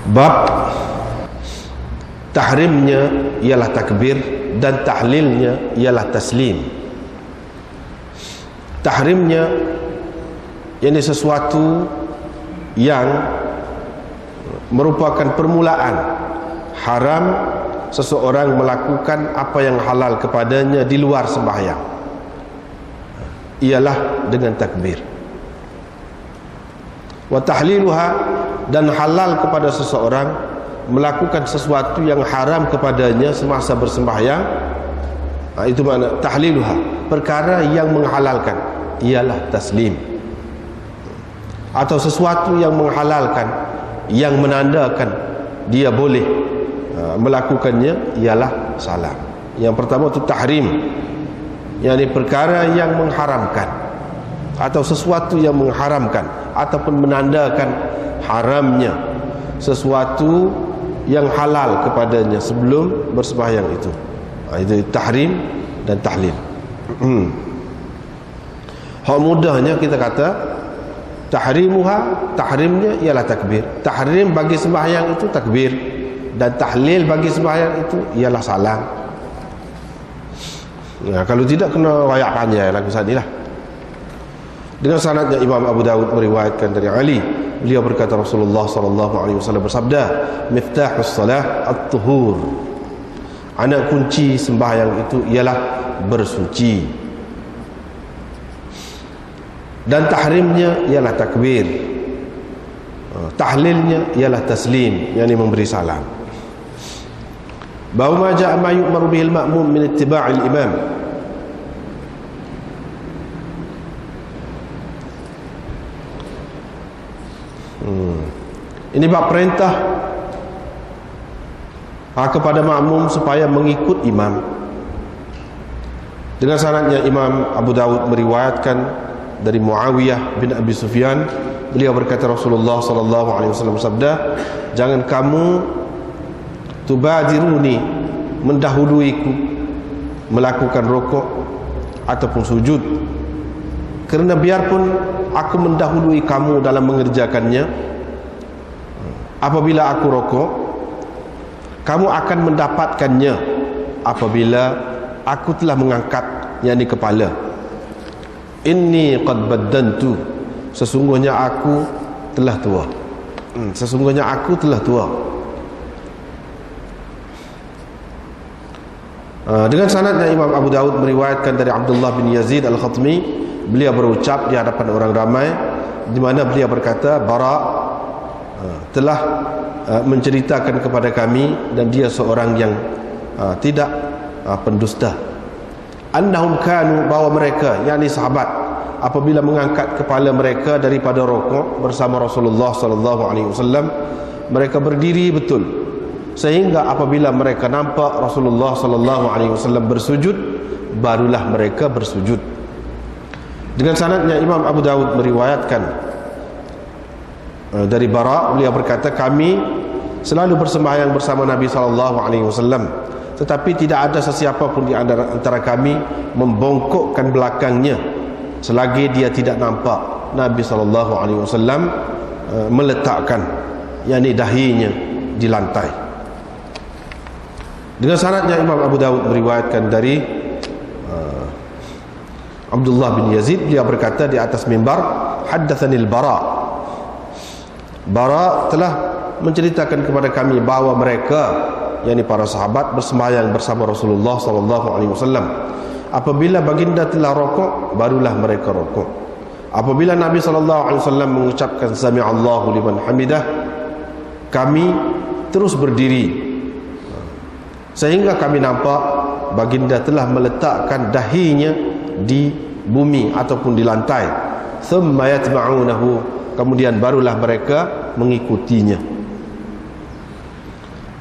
Bab tahrimnya ialah takbir dan tahlilnya ialah taslim. Tahrimnya ini sesuatu yang merupakan permulaan haram seseorang melakukan apa yang halal kepadanya di luar sembahyang, ialah dengan takbir. Wa tahliluha, dan halal kepada seseorang melakukan sesuatu yang haram kepadanya semasa bersembahyang, itu makna tahliluha, perkara yang menghalalkan, ialah taslim. Atau sesuatu yang menghalalkan, yang menandakan dia boleh melakukannya, ialah salam. Yang pertama itu tahrim, yakni perkara yang mengharamkan atau sesuatu yang mengharamkan ataupun menandakan haramnya sesuatu yang halal kepadanya sebelum bersembahyang itu. Itu tahrim dan tahlil. Hak mudahnya kita kata tahrimuha, tahrimnya ialah takbir. Tahrim bagi sembahyang itu takbir, dan tahlil bagi sembahyang itu ialah salam. Nah, kalau tidak kena wayak panjang lagu sanilah. Dengan sanadnya Imam Abu Dawud meriwayatkan dari Ali, beliau berkata Rasulullah sallallahu alaihi wasallam bersabda, "Miftahus salah at-tuhur." Anak kunci sembahyang itu ialah bersuci. Dan tahrimnya ialah takbir. Tahlilnya ialah taslim, yakni memberi salam. Bau ma ja'a ma yu'maru bihil ma'mum min ittiba'il imam. Ini bab perintah kepada makmum supaya mengikut imam. Dengan sanadnya Imam Abu Dawud meriwayatkan dari Muawiyah bin Abi Sufyan, beliau berkata Rasulullah sallallahu alaihi wasallam bersabda, "Jangan kamu tubadiruni, mendahuluiku melakukan rukuk ataupun sujud, kerana biarpun aku mendahului kamu dalam mengerjakannya, apabila aku rukuk, kamu akan mendapatkannya apabila aku telah mengangkat, yakni kepala. Inni qad baddantu, sesungguhnya aku telah tua. Sesungguhnya aku telah tua." Dengan sanadnya Imam Abu Dawud meriwayatkan dari Abdullah bin Yazid Al-Khatmi, beliau berucap di hadapan orang ramai, di mana beliau berkata, Bara telah menceritakan kepada kami, dan dia seorang yang tidak pendusta, annahum kanu, bahwa mereka, yakni sahabat, apabila mengangkat kepala mereka daripada rukuk bersama Rasulullah sallallahu alaihi wasallam, mereka berdiri betul, sehingga apabila mereka nampak Rasulullah sallallahu alaihi wasallam bersujud, barulah mereka bersujud. Dengan sanadnya Imam Abu Dawud meriwayatkan dari Bara, beliau berkata, kami selalu bersembahyang bersama Nabi sallallahu alaihi wasallam, tetapi tidak ada sesiapa pun di antara kami membongkokkan belakangnya selagi dia tidak nampak Nabi sallallahu alaihi wasallam meletakkan, yakni dahinya di lantai. Dengan sanadnya Imam Abu Dawud meriwayatkan dari Abdullah bin Yazid, dia berkata di atas mimbar, haddatsanil Bara, Bara telah menceritakan kepada kami bahawa mereka, yakni para sahabat, bersembahyang bersama Rasulullah sallallahu alaihi wasallam. Apabila baginda telah rukuk, barulah mereka rukuk. Apabila Nabi sallallahu alaihi wasallam mengucapkan sami'allahu liman hamidah, kami terus berdiri sehingga kami nampak baginda telah meletakkan dahinya di bumi ataupun di lantai. Thumma yatba'unahu, kemudian barulah mereka mengikutinya.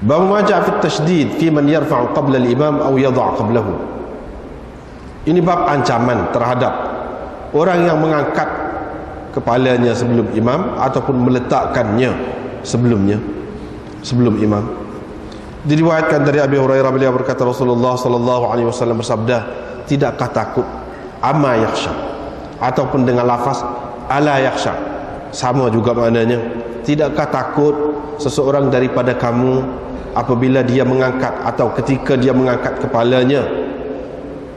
Bab ma ja'a fi tasydid fi man yarfa'u qabla al-imam aw yadha' qablahu. Ini bab ancaman terhadap orang yang mengangkat kepalanya sebelum imam ataupun meletakkannya sebelum imam. Diriwayatkan dari Abi Hurairah, beliau berkata Rasulullah sallallahu alaihi wasallam bersabda, tidakkah takut, amma yakhsha, ataupun dengan lafaz ala yakhsha, sama juga maknanya, tidakkah takut seseorang daripada kamu apabila dia mengangkat atau ketika dia mengangkat kepalanya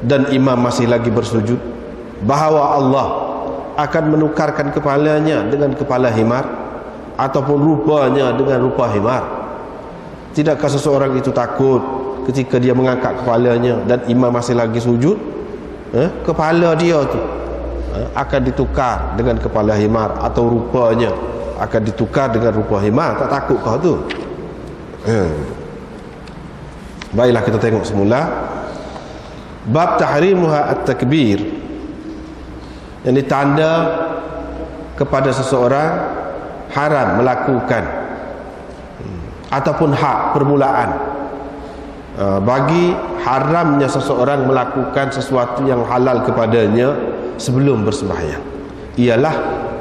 dan imam masih lagi bersujud, bahawa Allah akan menukarkan kepalanya dengan kepala himar ataupun rupanya dengan rupa himar? Tidakkah seseorang itu takut ketika dia mengangkat kepalanya dan imam masih lagi sujud, kepala dia tu akan ditukar dengan kepala himar atau rupanya akan ditukar dengan rupa himar? Tak takut kau tu? Baiklah, kita tengok semula bab tahrimuha at-takbir, yang ditanda kepada seseorang haram melakukan ataupun hak permulaan bagi haramnya seseorang melakukan sesuatu yang halal kepadanya sebelum bersembahyang, ialah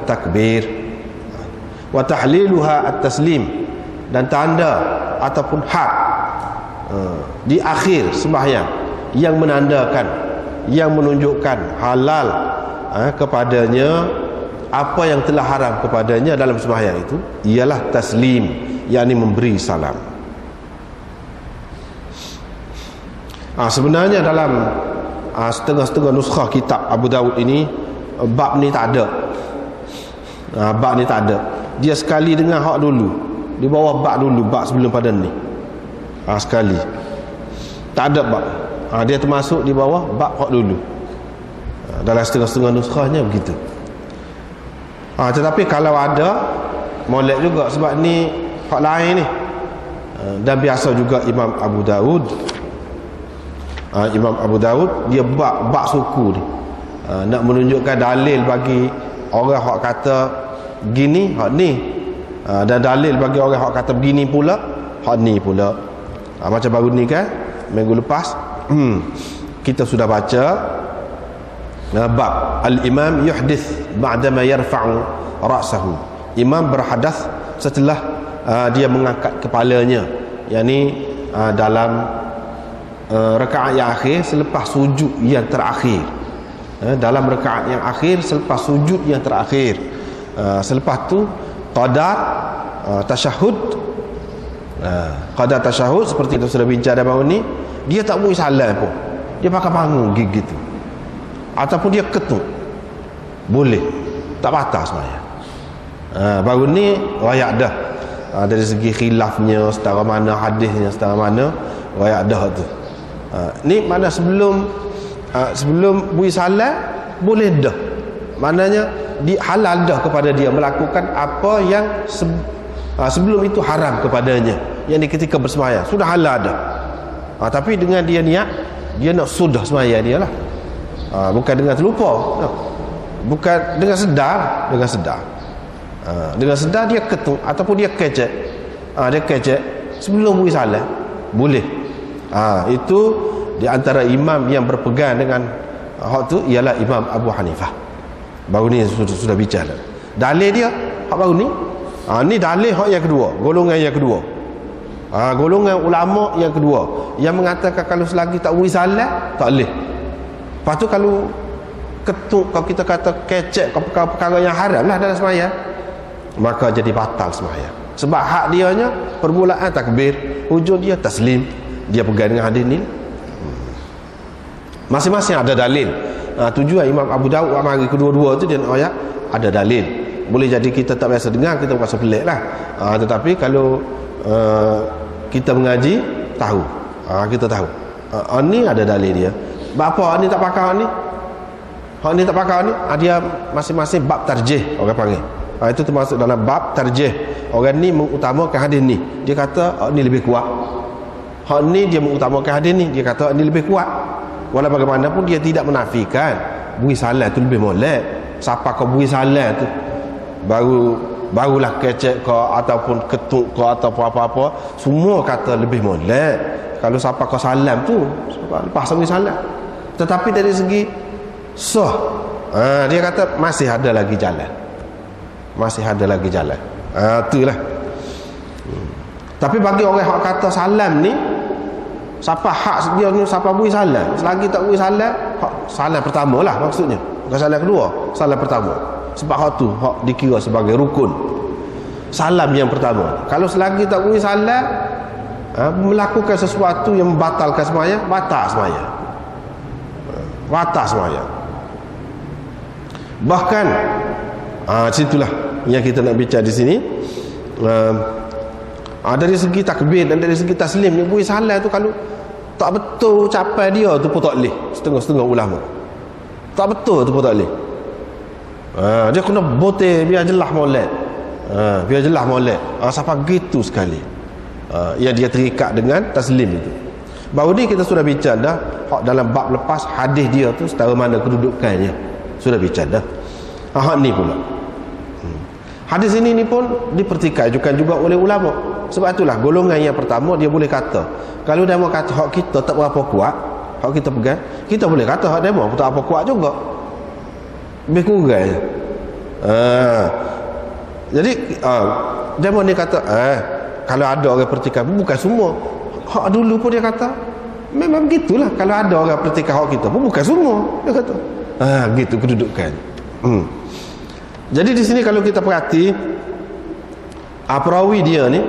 takbir. Wa tahliluha at-taslim, dan tanda ataupun hak di akhir sembahyang yang menandakan, yang menunjukkan halal kepadanya apa yang telah haram kepadanya dalam sembahyang itu, ialah taslim, yakni memberi salam. Sebenarnya dalam setengah-setengah nuskhah kitab Abu Daud ini bab ni tak ada. Bab ni tak ada. Dia sekali dengan hak dulu, di bawah bab dulu, bab sebelum pada ni. Sekali tak ada bab. Dia termasuk di bawah bab hak dulu. Dalam setengah-setengah nuskhahnya begitu. Tetapi kalau ada, molek juga, sebab ni hak lain ni. Dan biasa juga Imam Abu Daud, Imam Abu Daud dia bab suku ni, nak menunjukkan dalil bagi orang hak kata gini, hak ni, dan dalil bagi orang hak kata begini pula, hak ni pula. Macam baru ni kan, minggu lepas kita sudah baca bab al-imam yuhdith ba'dama yarfa'u ra'sahu. Imam berhadas setelah dia mengangkat kepalanya, yakni dalam rakaat yang akhir selepas sujud yang terakhir. Dalam rakaat yang akhir selepas sujud yang terakhir. Selepas tu qadar tasyahud. Qadar tasyahud seperti kita sudah bincang dah baru ni, dia tak boleh salam pun, dia pakai bangun gitu, ataupun dia ketuk, boleh, tak batal sebenarnya. Baru ni rayak dah. Dari segi khilafnya setara mana, hadisnya setara mana, rayak dah tu. Ni mana sebelum bui salam boleh dah, maknanya halal dah kepada dia melakukan apa yang sebelum itu haram kepadanya, yang ni ketika bersembahyang sudah halal dah. Tapi dengan dia niat, dia nak sudah sembahyang dia lah, bukan dengan terlupa, bukan dengan sedar. Dengan sedar dia ketuk ataupun dia kecek, sebelum bui salam boleh. Itu di antara imam yang berpegang dengan hak tu ialah Imam Abu Hanifah. Baru ni sudah bicara dalil dia hak baru ni. Ni dalil hak yang kedua, golongan yang kedua. Golongan ulama yang kedua yang mengatakan kalau selagi tak bui salam tak boleh. Lepas tu kalau ketuk, kalau kita kata kecek perkara yang haram lah dalam sembahyang, maka jadi batal sembahyang. Sebab hak dianya permulaan takbir, hujung dia taslim. Dia pegang dengan hadis ni. Masing-masing ada dalil. Tujuan Imam Abu Daud mari kedua-dua tu dia nak ayat ada dalil. Boleh jadi kita tak biasa dengar, kita rasa pelik lah. Tetapi kalau kita mengaji, tahu. Kita tahu ni ada dalil dia. Apa ni tak pakai ni? Hak ni tak pakai ni, dia masing-masing bab tarjih orang panggil. Itu termasuk dalam bab tarjih. Orang ni mengutamakan hadis ni, dia kata ni lebih kuat. Hak ni dia mengutamakan hadis ni, dia kata ni lebih kuat. Walau bagaimanapun dia tidak menafikan bui salam tu lebih molek. Siapa kau bui salam tu barulah kecek kau ataupun ketuk kau ataupun apa-apa, semua kata lebih molek kalau siapa kau salam tu lepas bui salam. Tetapi dari segi sah, dia kata masih ada lagi jalan. Itulah. Tapi bagi orang yang kata salam ni, siapa hak dia ni, siapa bui salam, selagi tak bui salam, salam pertama lah maksudnya, bukan salam kedua, salam pertama. Sebab hak tu hak dikira sebagai rukun. Salam yang pertama. Kalau selagi tak beri salam, melakukan sesuatu yang membatalkan sembahyang, batal sembahyang. Batal sembahyang. Bahkan situlah yang kita nak bicara di sini. Dari segi takbir dan dari segi taslim, yang beri salam tu kalau tak betul ucapan dia tu pun tak boleh. Setengah-setengah ulama tak betul tu pun tak boleh. Dia kena bote biar jelas molek. Biar jelas molek. Sampai gitu sekali. Yang dia terikat dengan taslim itu. Baru ni kita sudah bicara dah dalam bab lepas, hadis dia tu setara mana kedudukannya. Sudah bicara dah. Hak ni pula. Hadis ini ni pun dipertikaikan juga oleh ulama. Sebab itulah golongan yang pertama dia boleh kata, kalau dia mau kata hak kita tak berapa kuat, hak kita pegang, kita boleh kata hak demo tak apa kuat juga. Lebih kurang je. Jadi demo ni kata kalau ada orang pertikaian, bukan semua. Hak dulu pun dia kata memang begitulah, kalau ada orang pertikaian hak kita pun bukan semua, dia kata. Gitu kedudukan. Jadi di sini kalau kita perhati perawi dia ni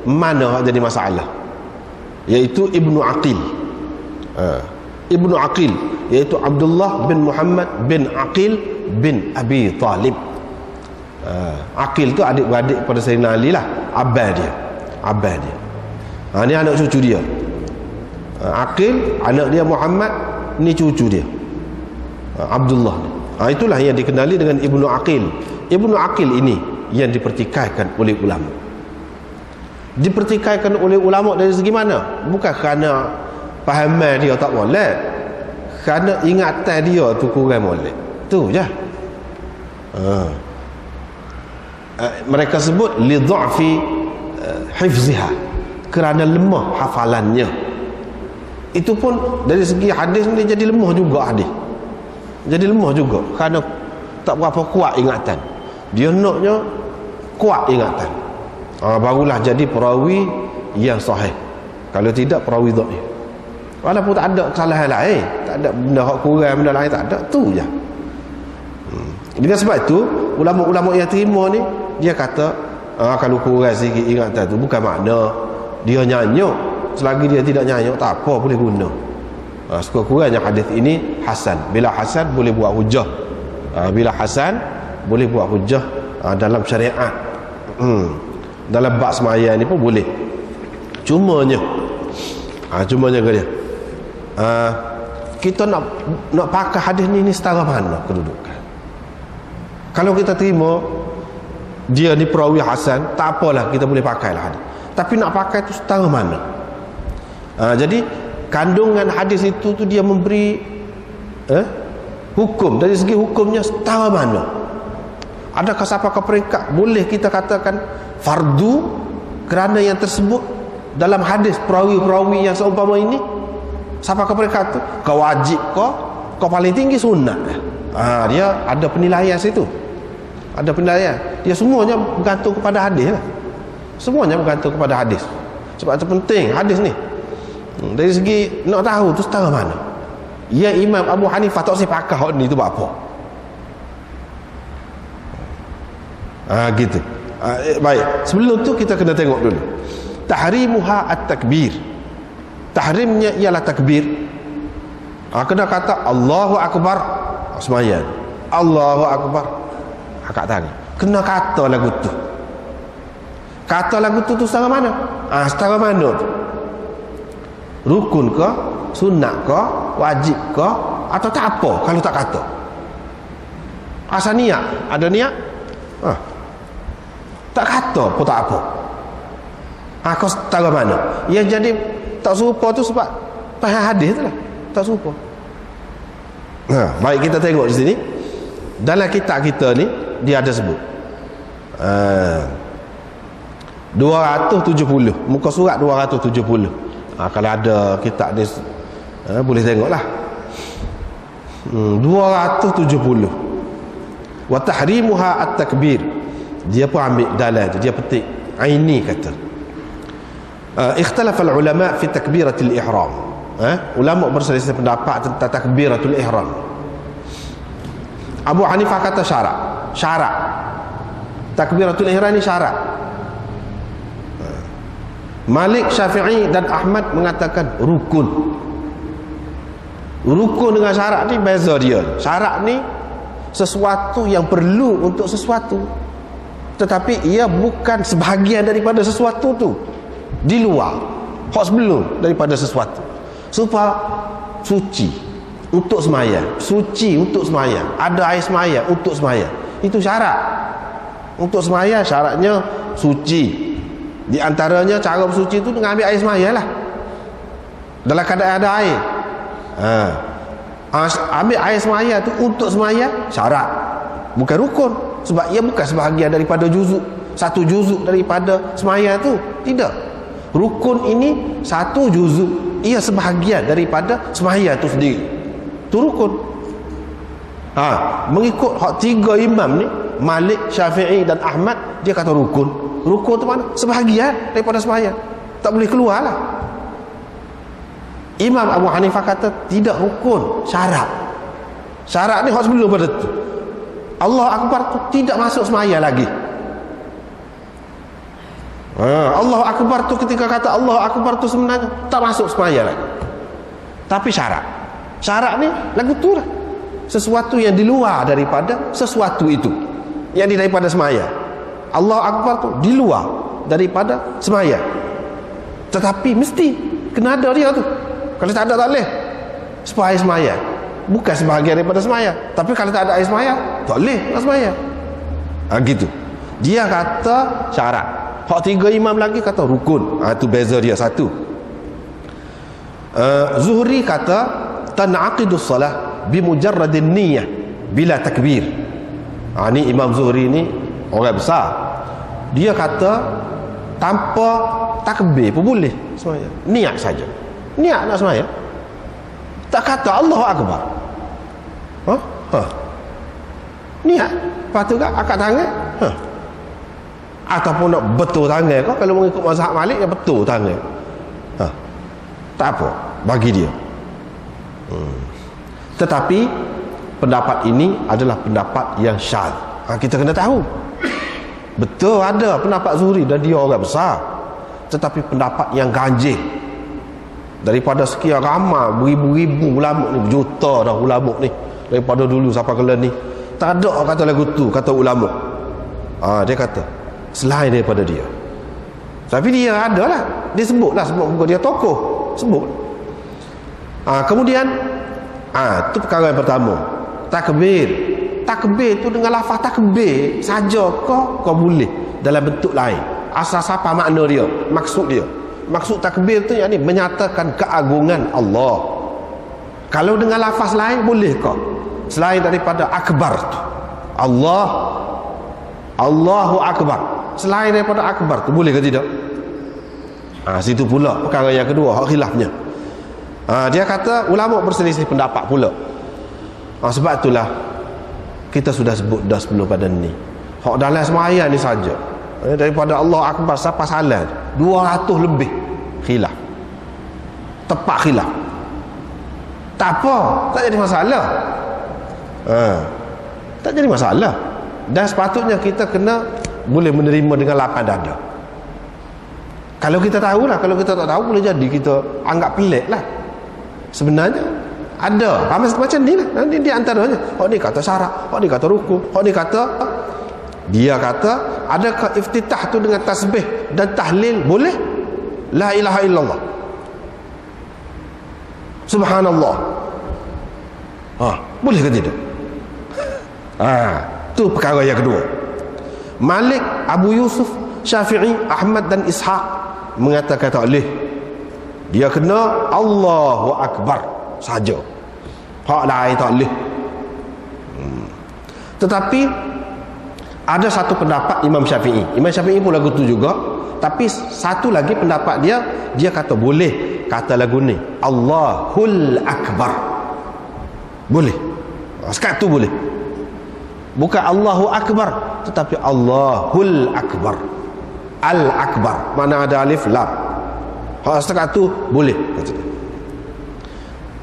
mana hak jadi masalah, iaitu Ibnu Aqil. Ibnu Aqil iaitu Abdullah bin Muhammad bin Aqil bin Abi Talib. Aqil tu adik-beradik pada Sayyidina Ali lah, abang dia. Ni anak cucu dia. Aqil anak dia, Muhammad ni cucu dia, Abdullah ni. Itulah yang dikenali dengan Ibnu Aqil. Ibnu Aqil ini yang dipertikaikan oleh ulama. Dipertikaikan oleh ulama dari segi mana? Bukan kerana pahaman dia tak molek, kerana ingatan dia tu kurang molek. Tu je. Mereka sebut li dha'fi hifziha, kerana lemah hafalannya. Itu pun dari segi hadis ni jadi lemah juga hadis. Jadi lemah juga kerana tak berapa kuat ingatan. Dia naknya kuat ingatan. Barulah jadi perawi yang sahih. Kalau tidak perawi dhaif. Walaupun tak ada kesalahan lain, tak ada benda hak kurang, benda lain tak ada, tu je. Dengan sebab itu ulama-ulama yang terima ni dia kata kalau kurang sikit ingatan tu bukan makna dia nyanyuk. Selagi dia tidak nyanyuk tak apa, boleh guna. Sekurang-kurangnya hadis ini hasan. Bila hasan boleh buat hujah. Bila hasan boleh buat hujah dalam syariat. Dalam bab sembahyang ni pun boleh. Cumanya ke dia, kita nak pakai hadis ni setara mana kedudukan. Kalau kita terima dia ni perawi hasan, tak apalah, kita boleh pakailah hadis. Tapi nak pakai tu setara mana? Jadi kandungan hadis itu tu dia memberi hukum, dari segi hukumnya setara mana. Adakah sampai ke peringkat boleh kita katakan fardu kerana yang tersebut dalam hadis perawi-perawi yang seumpama ini? Sampai ke peringkat tu kau wajib kau paling tinggi sunat. Dia ada penilaian situ. Ada penilaian. Dia semuanya bergantung kepada hadis lah. Semuanya bergantung kepada hadis. Sebab itu penting hadis ni. Dari segi nak tahu tu setara mana. Ya Imam Abu Hanifah tak usah pakai hak ni tu buat apa. Gitu. Baik, sebelum tu kita kena tengok dulu. Tahrimuha at-takbir. Tahrimnya ialah takbir. Kena kata Allahu Akbar sembahyang. Allahu Akbar angkat tangan. Kena kata lagu tu. Kata lagu tu setara mana? Setara mana tu? Rukun ke, sunat ke, wajib ke, atau tak apa kalau tak kata? Asal niat, ada niat? Tak kata pun tak apa. Kau setara mana? Yang jadi tak serupa tu sebab faham hadis tu lah, tak serupa. Baik, kita tengok di sini dalam kitab kita ni dia ada sebut 270, muka surat 270. Kalau ada kitab ni boleh tengoklah. 270. Wa tahrimuha at-takbir. Dia pun ambil dalam tu, dia petik Aini kata ikhtalafa al-ulama fi takbiratul ihram. Ulama berselisih pendapat tentang takbiratul ihram. Abu Hanifah kata syarat takbiratul ihram ni syarat. Malik, Syafi'i dan Ahmad mengatakan rukun. Rukun dengan syarat ni beza dia. Syarat ni sesuatu yang perlu untuk sesuatu, tetapi ia bukan sebahagian daripada sesuatu tu, di luar, hak sebelum daripada sesuatu. Supaya suci untuk sembahyang, suci untuk sembahyang, ada air sembahyang untuk sembahyang, itu syarat. Untuk sembahyang syaratnya suci. Di antaranya cara bersuci itu dengan ambil air sembahyang lah, dalam keadaan ada air. Ambil air sembahyang tu untuk sembahyang syarat, bukan rukun, sebab ia bukan sebahagian daripada juzuk, satu juzuk daripada sembahyang tu. Tidak. Rukun ini satu juzuk, ia sebahagian daripada sembahyang tu sendiri, tu rukun. Mengikut hak tiga imam ni, Malik, Syafi'i dan Ahmad, dia kata rukun. Rukun tu mana? Sebahagian daripada sembahyang, tak boleh keluar lah. Imam Abu Hanifah kata tidak rukun, syarat. Syarat ni hak sebelum pada tu. Allah Akbar tu tidak masuk sembahyang lagi. Allah Akbar tu, ketika kata Allah Akbar tu sebenarnya tak masuk sembahyang lagi, tapi syarat. Syarat ni lagu tu lah, sesuatu yang di luar daripada sesuatu itu, yang di daripada sembahyang. Allah Akbar tu di luar daripada sembahyang, tetapi mesti kena ada dia tu. Kalau tak ada tak boleh. Sebab air sembahyang bukan sebahagian daripada sembahyang, tapi kalau tak ada air sembahyang tak boleh nak sembahyang. Gitu. Dia kata syarat. Hak tiga imam lagi kata rukun. Itu beza dia satu. Zuhri kata tanaqidus salah bimujarradin niyyah bila takbir. Ni Imam Zuhri ni orang besar. Dia kata tanpa takbir pun boleh sembahyang, niat saja. Niat nak sembahyang, tak kata Allahu Akbar. Niat. Lepas tu kan angkat tangan. Ataupun nak betul tangan kau, kalau mengikut mazhab Malik dia betul tangan. Tak apa bagi dia. Tetapi pendapat ini adalah pendapat yang syadz. Kita kena tahu. Betul ada pendapat Zuhri dan dia orang besar, tetapi pendapat yang ganjil daripada sekian ramai beribu-ribu ulama ni, juta dah ulama ni daripada dulu sampai ke ni, tak ada orang kata lagu tu, kata ulama. Dia kata selain daripada dia. Tapi dia ada lah, dia sebut lah, sebut muka dia tokoh, sebut. Kemudian tu perkara yang pertama, takbir. Takbir tu dengan lafaz takbir saja kau boleh dalam bentuk lain, asas apa makna dia, maksud dia. Maksud takbir tu yakni menyatakan keagungan Allah. Kalau dengan lafaz lain boleh kau selain daripada akbar tu, Allahu Akbar, selain daripada akbar tu boleh ke tidak? Situ pula perkara yang kedua, hak khilafnya. Dia kata ulama berselisih pendapat pula. Sebab itulah kita sudah sebut dah sebelum pada ni, hak dalam sembahyang ni saja, daripada Allah Akbar sampai salat 200 lebih khilaf, tepat khilaf. Tak apa, tak jadi masalah. Tak jadi masalah. Dan sepatutnya kita kena boleh menerima dengan lapang dada. Kalau kita tahulah, kalau kita tak tahu boleh jadi kita anggap pelik lah. Sebenarnya ada macam ni lah. Nanti di antaranya hak ni kata syarat, hak ni kata rukun, hak ni kata, dia kata adakah iftitah tu dengan tasbih dan tahlil boleh? La ilaha illallah, subhanallah, boleh ke tidak? Tu perkara yang kedua. Malik, Abu Yusuf, Syafi'i, Ahmad dan Ishaq mengatakan tak boleh. Dia kena Allahu Akbar saja, hak lain tak boleh. Tetapi ada satu pendapat Imam Syafi'i. Imam Syafi'i pun lagu tu juga, tapi satu lagi pendapat dia kata boleh. Kata lagu ni Allahul Akbar, boleh. Sekat tu boleh. Bukan Allahu Akbar, tetapi Allahul Akbar. Al-Akbar, mana ada alif lam. Sekat tu boleh.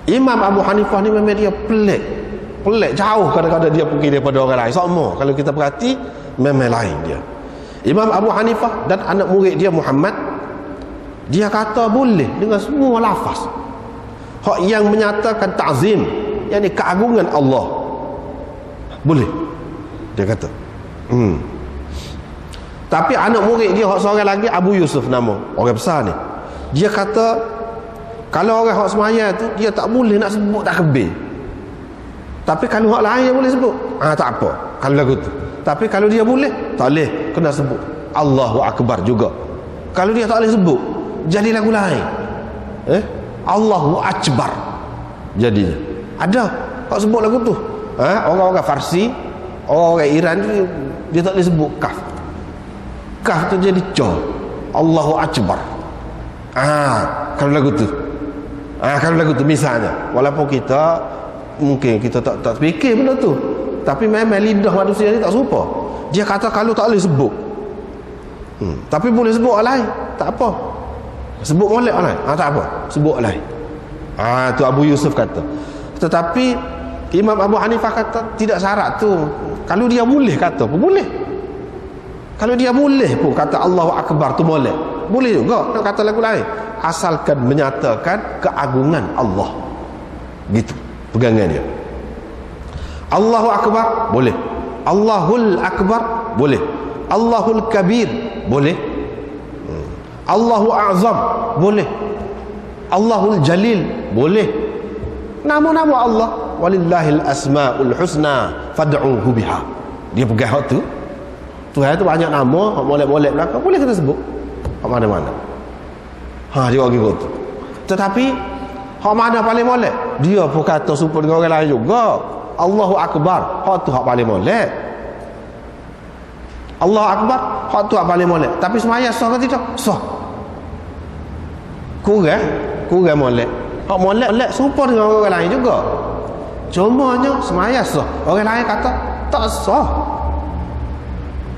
Imam Abu Hanifah ni memang dia pelik jauh, kadang-kadang dia pergi daripada orang lain. Sama kalau kita perhati memang lain dia. Imam Abu Hanifah dan anak murid dia Muhammad, Dia kata boleh dengan semua lafaz. Hak yang menyatakan ta'zim, yang ni keagungan Allah, boleh. Dia kata. Tapi anak murid dia hak seorang lagi, Abu Yusuf nama, orang besar ni. Dia kata kalau orang hak semaya tu dia tak boleh nak sebut takbir. Tapi kalau hak lain dia boleh sebut, tak apa kalau lagu tu. Tapi kalau dia boleh, tak boleh kena sebut Allahu Akbar juga. Kalau dia tak boleh sebut, jadi lagu lain. Allahu Akbar jadinya. Ada hak sebut lagu tu. Orang-orang Farsi, orang-orang Iran dia tak boleh sebut kaf. Kaf tu jadi ca. Allahu Akbar. Kalau lagu tu. Kalau lagu tu misalnya, walaupun kita mungkin kita tak fikir benda tu, tapi memang lidah manusia ni tak serupa. Dia kata kalau tak boleh sebut, tapi boleh sebut lain, tak apa. Sebut molek lain, tak apa, sebut lain. Tu Abu Yusuf kata. Tetapi Imam Abu Hanifah kata tidak syarat tu. Kalau dia boleh kata pun boleh. Kalau dia boleh pun kata Allahu Akbar tu molek, boleh juga nak kata lagu lain, asalkan menyatakan keagungan Allah. Gitu pegangan dia. Allahu Akbar boleh, Allahul Akbar boleh, Allahul Kabir boleh, Allahu A'zam boleh, Allahul Jalil boleh. Nama-nama Allah, walillahil asmaul husna fad'uhu biha. Dia pegang hak tu. Tuhan tu banyak nama, hak molek-molek belakang boleh kita sebut hak mana-mana. Dia orang gitu. Tetapi hak mana paling molek, dia pun kata serupa dengan orang lain juga. Allahu Akbar, hak tu hak paling molek. Allahu Akbar, hak tu hak paling molek. Tapi semaya sah ke tidak? Sah. Kurang molek. Hak molek serupa dengan orang lain juga. Cumanya semaya sah. Orang lain kata tak sah.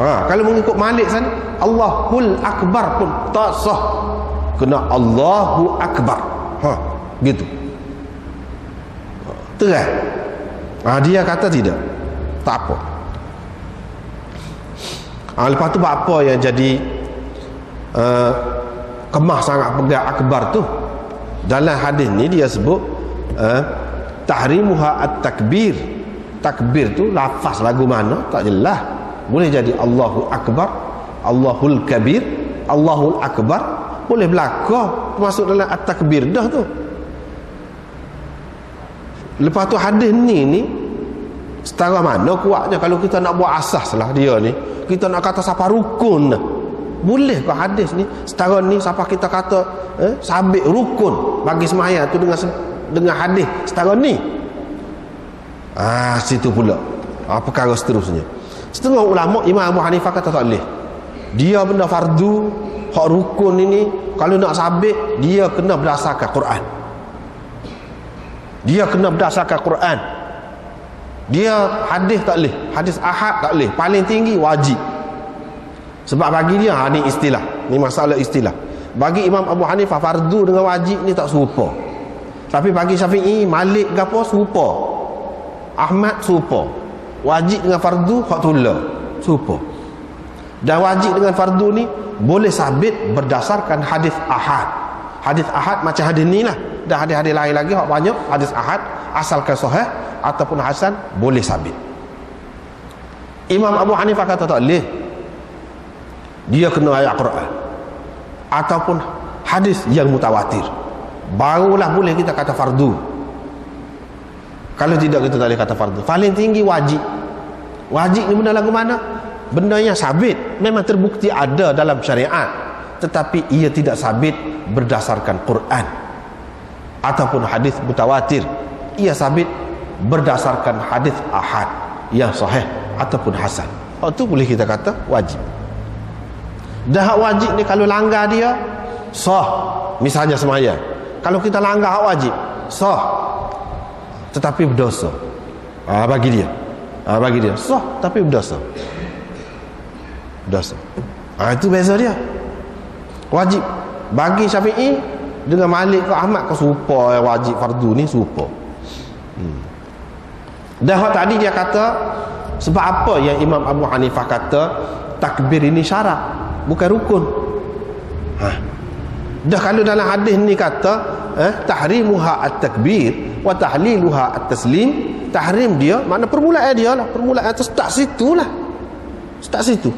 Kalau mengikut Malik sana, Allahul Akbar pun tak sah. Kena Allahu Akbar. Gitu. Terang. Dia kata tidak. Tak apa. Lepas tu apa yang jadi kemah sangat pegang akbar tu? Dalam hadis ni dia sebut tahrimuha at-takbir. Takbir tu lafaz lagu mana tak jelas. Boleh jadi Allahu Akbar, Allahul Kabir, Allahul Akbar, boleh belaka masuk dalam at-takbir dah tu. Lepas tu hadis ni setara mana kuatnya kalau kita nak buat asas lah dia ni. Kita nak kata siapa rukun dah. Boleh ke hadis ni setara ni siapa kita kata sabit rukun bagi semaya tu dengan hadis setara ni. Situ pula perkara seterusnya. Setengah ulama Imam Abu Hanifah kata tak boleh. Dia benda fardu, hak rukun ini kalau nak sabit dia kena berdasarkan Quran. Dia kena berdasarkan Quran. Dia hadis tak boleh, hadis ahad tak boleh. Paling tinggi wajib. Sebab bagi dia ni istilah, ni masalah istilah. Bagi Imam Abu Hanifah fardu dengan wajib ni tak serupa. Tapi bagi Syafi'i, Malik gapo serupa. Ahmad serupa. Wajib dengan fardu hak tula serupa. Dan wajib dengan fardu ni boleh sabit berdasarkan hadis ahad. Hadis ahad macam hadis ni lah. Dan hadis-hadis lain lagi hak banyak hadis ahad asalkan sahih ataupun hasan boleh sabit. Imam Abu Hanifah kata tak boleh. Dia kena ayat Quran ataupun hadis yang mutawatir. Barulah boleh kita kata fardu. Kalau tidak kita tak boleh kata fardu. Paling tinggi wajib. Wajib ni benda lagu mana? Benda yang sabit, memang terbukti ada dalam syariat, tetapi ia tidak sabit berdasarkan Quran ataupun hadis mutawatir. Ia sabit berdasarkan hadis ahad yang sahih ataupun hasan. Itu boleh kita kata wajib. Dah hak wajib ni kalau langgar dia sah. Misalnya semaya, kalau kita langgar hak wajib sah tetapi berdosa. Bagi dia sah tapi berdosa. Itu beza dia. Wajib bagi Syafi'i dengan Malik ke Ahmad ke serupa. Wajib fardu ni serupa. Dan hak tadi dia kata sebab apa yang Imam Abu Hanifah kata takbir ini syarat bukan rukun. Dah kalau dalam hadis ni kata tahrimuha at-takbir wa tahliluha at-taslim, tahrim dia makna permulaan dia lah, permulaan tu start situ lah, start situ.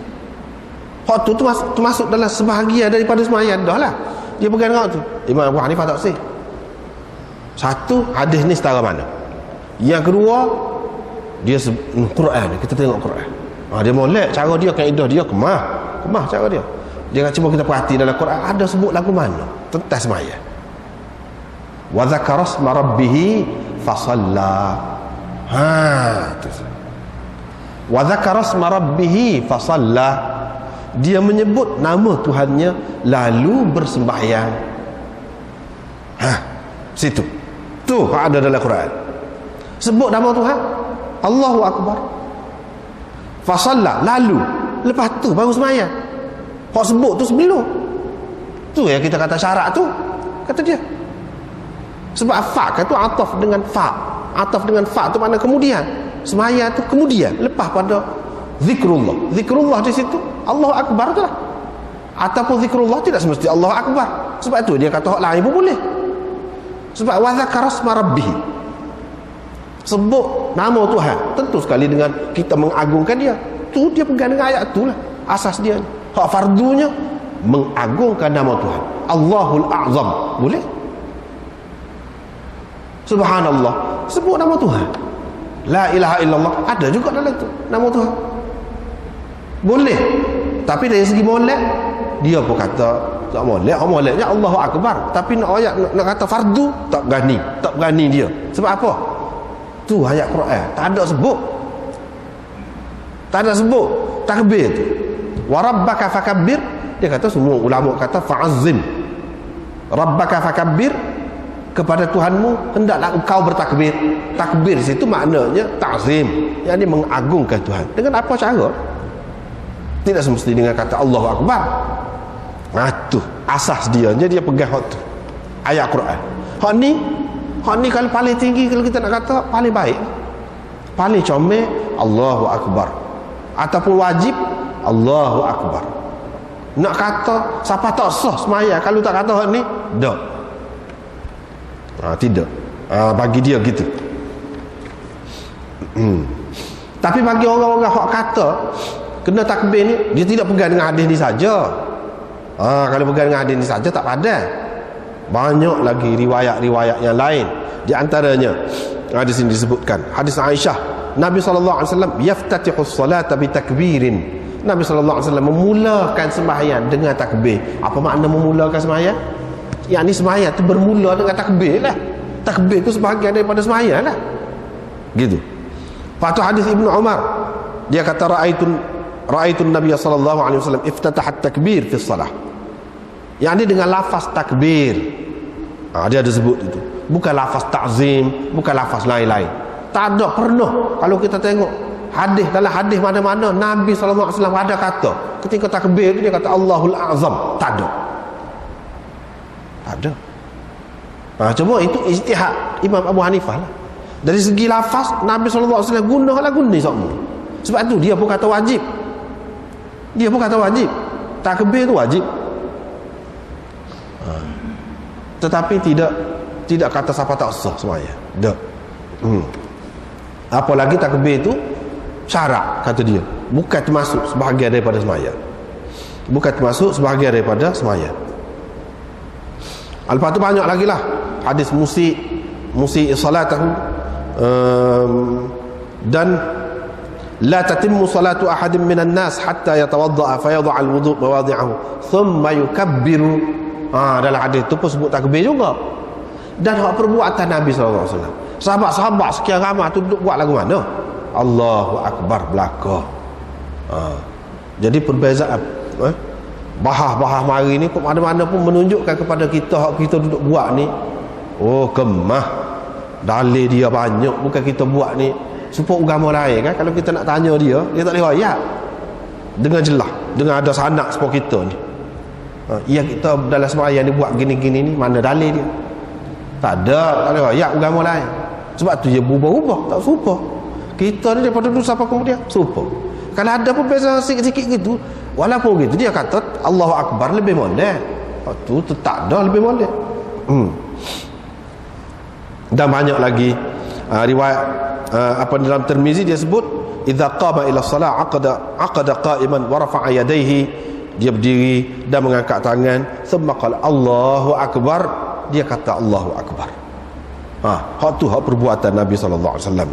Hak tu termasuk dalam sebahagian daripada sembahyang dah lah dia pegang hak tu. Imam Abu Hanifah tak sih. Satu, hadis ni setara mana. Yang kedua, dia Quran, kita tengok Quran. Dia molek cara dia, kaedah dia kemah cara dia. Jangan cuba kita perhati dalam Quran ada sebut lagu mana tentang sembahyang. Wa dzakara isma rabbih fa shalla. Tu. Wa dzakara isma rabbih fa shalla. Dia menyebut nama Tuhannya lalu bersembahyang. Situ. Tu ada dalam Quran. Sebut nama Tuhan, Allahu Akbar. Fa shalla, lalu lepas tu baru sembahyang. Hak sebut tu sebelum. Tu yang kita kata syarat tu, kata dia. Sebab fa kan tu ataf dengan fa. Ataf dengan fa tu makna kemudian. Sembahyang tu kemudian, lepas pada zikrullah. Zikrullah di situ Allahu Akbar tu lah. Ataupun zikrullah tidak semesti Allahu Akbar. Sebab tu dia kata hak lain pun boleh. Sebab wa dzakara isma rabbih. Sebut nama Tuhan, tentu sekali dengan kita mengagungkan dia. Tu dia pegang dengan ayat tu lah. Asas dia ni. Hak fardunya mengagungkan nama Tuhan. Allahul A'zam. Boleh? Subhanallah. Sebut nama Tuhan. La ilaha illallah. Ada juga dalam itu nama Tuhan. Boleh. Tapi dari segi molek, dia pun kata tak molek. Moleknya Allahu Akbar. Tapi nak ayat nak kata fardu, tak berani dia. Sebab apa? Tu ayat Quran. Tak ada sebut. Tak ada sebut takbir tu. Wa rabbaka fakabbir, dia kata semua ulama kata fa'azzim. Rabbaka fakabbir, kepada Tuhanmu hendaklah engkau bertakbir. Takbir situ maknanya ta'zim, yakni mengagungkan Tuhan. Dengan apa cara? Tidak semesti dengan kata Allahu Akbar. Tu asas dia pegang hak tu. Ayat Quran. Hak ni kalau paling tinggi, kalau kita nak kata paling baik, paling comel Allahu Akbar. Ataupun wajib Allahu Akbar. Nak kata siapa tak sah semaya kalau tak kata hak ni, tak. Tidak. Bagi dia gitu. Tapi bagi orang-orang hak kata kena takbir ni, dia tidak pegang dengan hadis ni saja. Kalau pegang dengan hadis ni saja tak padan. Banyak lagi riwayat-riwayat yang lain. Di antaranya di sini disebutkan hadis Aisyah, Nabi sallallahu alaihi wasallam yaftatihus salata bi takbirin. Nabi sallallahu alaihi wasallam memulakan sembahyang dengan takbir. Apa makna memulakan sembahyang? Yakni sembahyang tu bermula dengan takbir lah. Takbir tu sebahagian daripada sembahyang lah. Gitu. Lepas tu hadis Ibnu Umar, dia kata ra'aitun Nabi sallallahu alaihi wasallam iftataha at-takbir fi shalah. Yakni dengan lafaz takbir. Dia ada sebut itu. Bukan lafaz ta'zim, bukan lafaz lain-lain. Tak ada pernah kalau kita tengok hadis, dalam hadis mana-mana Nabi SAW ada kata ketika takbir dia kata Allahul A'zam. Tak ada. Cuma itu ijtihad Imam Abu Hanifah lah. Dari segi lafaz Nabi SAW guna semua. Sebab tu dia pun kata wajib. Takbir tu wajib. Tetapi tidak kata siapa tak sah semuanya. Tak. Apalagi takbir itu syarat, kata dia, bukan termasuk sebahagian daripada sembahyang. Lepas tu banyak lagi lah hadis musi salatahu, dan la tatimmu salatu ahadin minan nas hatta yatawadda'a fa yad'a al-wudu' mawadi'ahu thumma yukabbiru. Dalam hadis tu pun sebut takbir juga. Dan hak perbuatan Nabi SAW, sahabat-sahabat sekian ramai tu duduk buat lagu mana? Allahu Akbar belaka. Jadi perbezaan bahah mari ni pun mana-mana pun menunjukkan kepada kita hak kita duduk buat ni, kemah dalil dia banyak, bukan kita buat ni supaya agama lain kan. Kalau kita nak tanya dia tak boleh ayat dengan jelas, dengan ada sanak supaya kita ni kita dalam sembahyang dia buat gini-gini ni, mana dalil dia? Tak ada ayat agama lain. Sebab tu dia berubah-ubah, tak serupa. Kita ni daripada dulu sampai kemudian serupa. Kalau ada pun beza sikit-sikit gitu, walaupun gitu dia kata Allahu Akbar lebih molek. tu tak ada lebih boleh. Dan banyak lagi riwayat apa dalam Tirmizi dia sebut idza qama ila salat aqada qa'iman wa rafa'a yadayhi, dia berdiri dan mengangkat tangan, thumma qala Allahu akbar, dia kata Allahu akbar. Hak tu hak perbuatan Nabi sallallahu alaihi wasallam.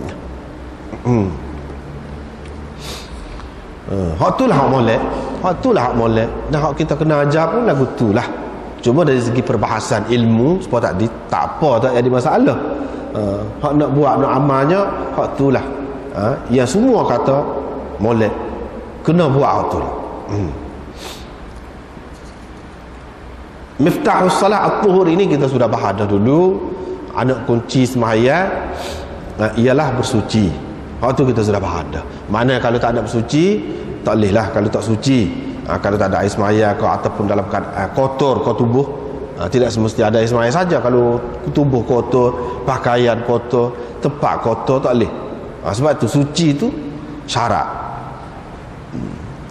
Hak tu lah hak molek. Hak tu lah hak molek. Dan hak kita kena ajar pun lagu tu lah. Cuma dari segi perbahasan ilmu supaya tak apa, tak jadi masalah. Hak nak buat, nak amalnya, hak tu lah. Yang semua kata molek, kena buat hak tu lah. Miftahus salat at-tuhur ini kita sudah bahas dah dulu. Anak kunci sembahyang ialah bersuci. Hak tu kita sudah bahas dah. Mana kalau tak ada bersuci, tak boleh lah kalau tak suci. Kalau tak ada air sembahyang kau ataupun dalam kotor kau tubuh, tidak semesti ada air sembahyang saja. Kalau tubuh kotor, pakaian kotor, tempat kotor, tak boleh. Sebab tu suci tu syarat.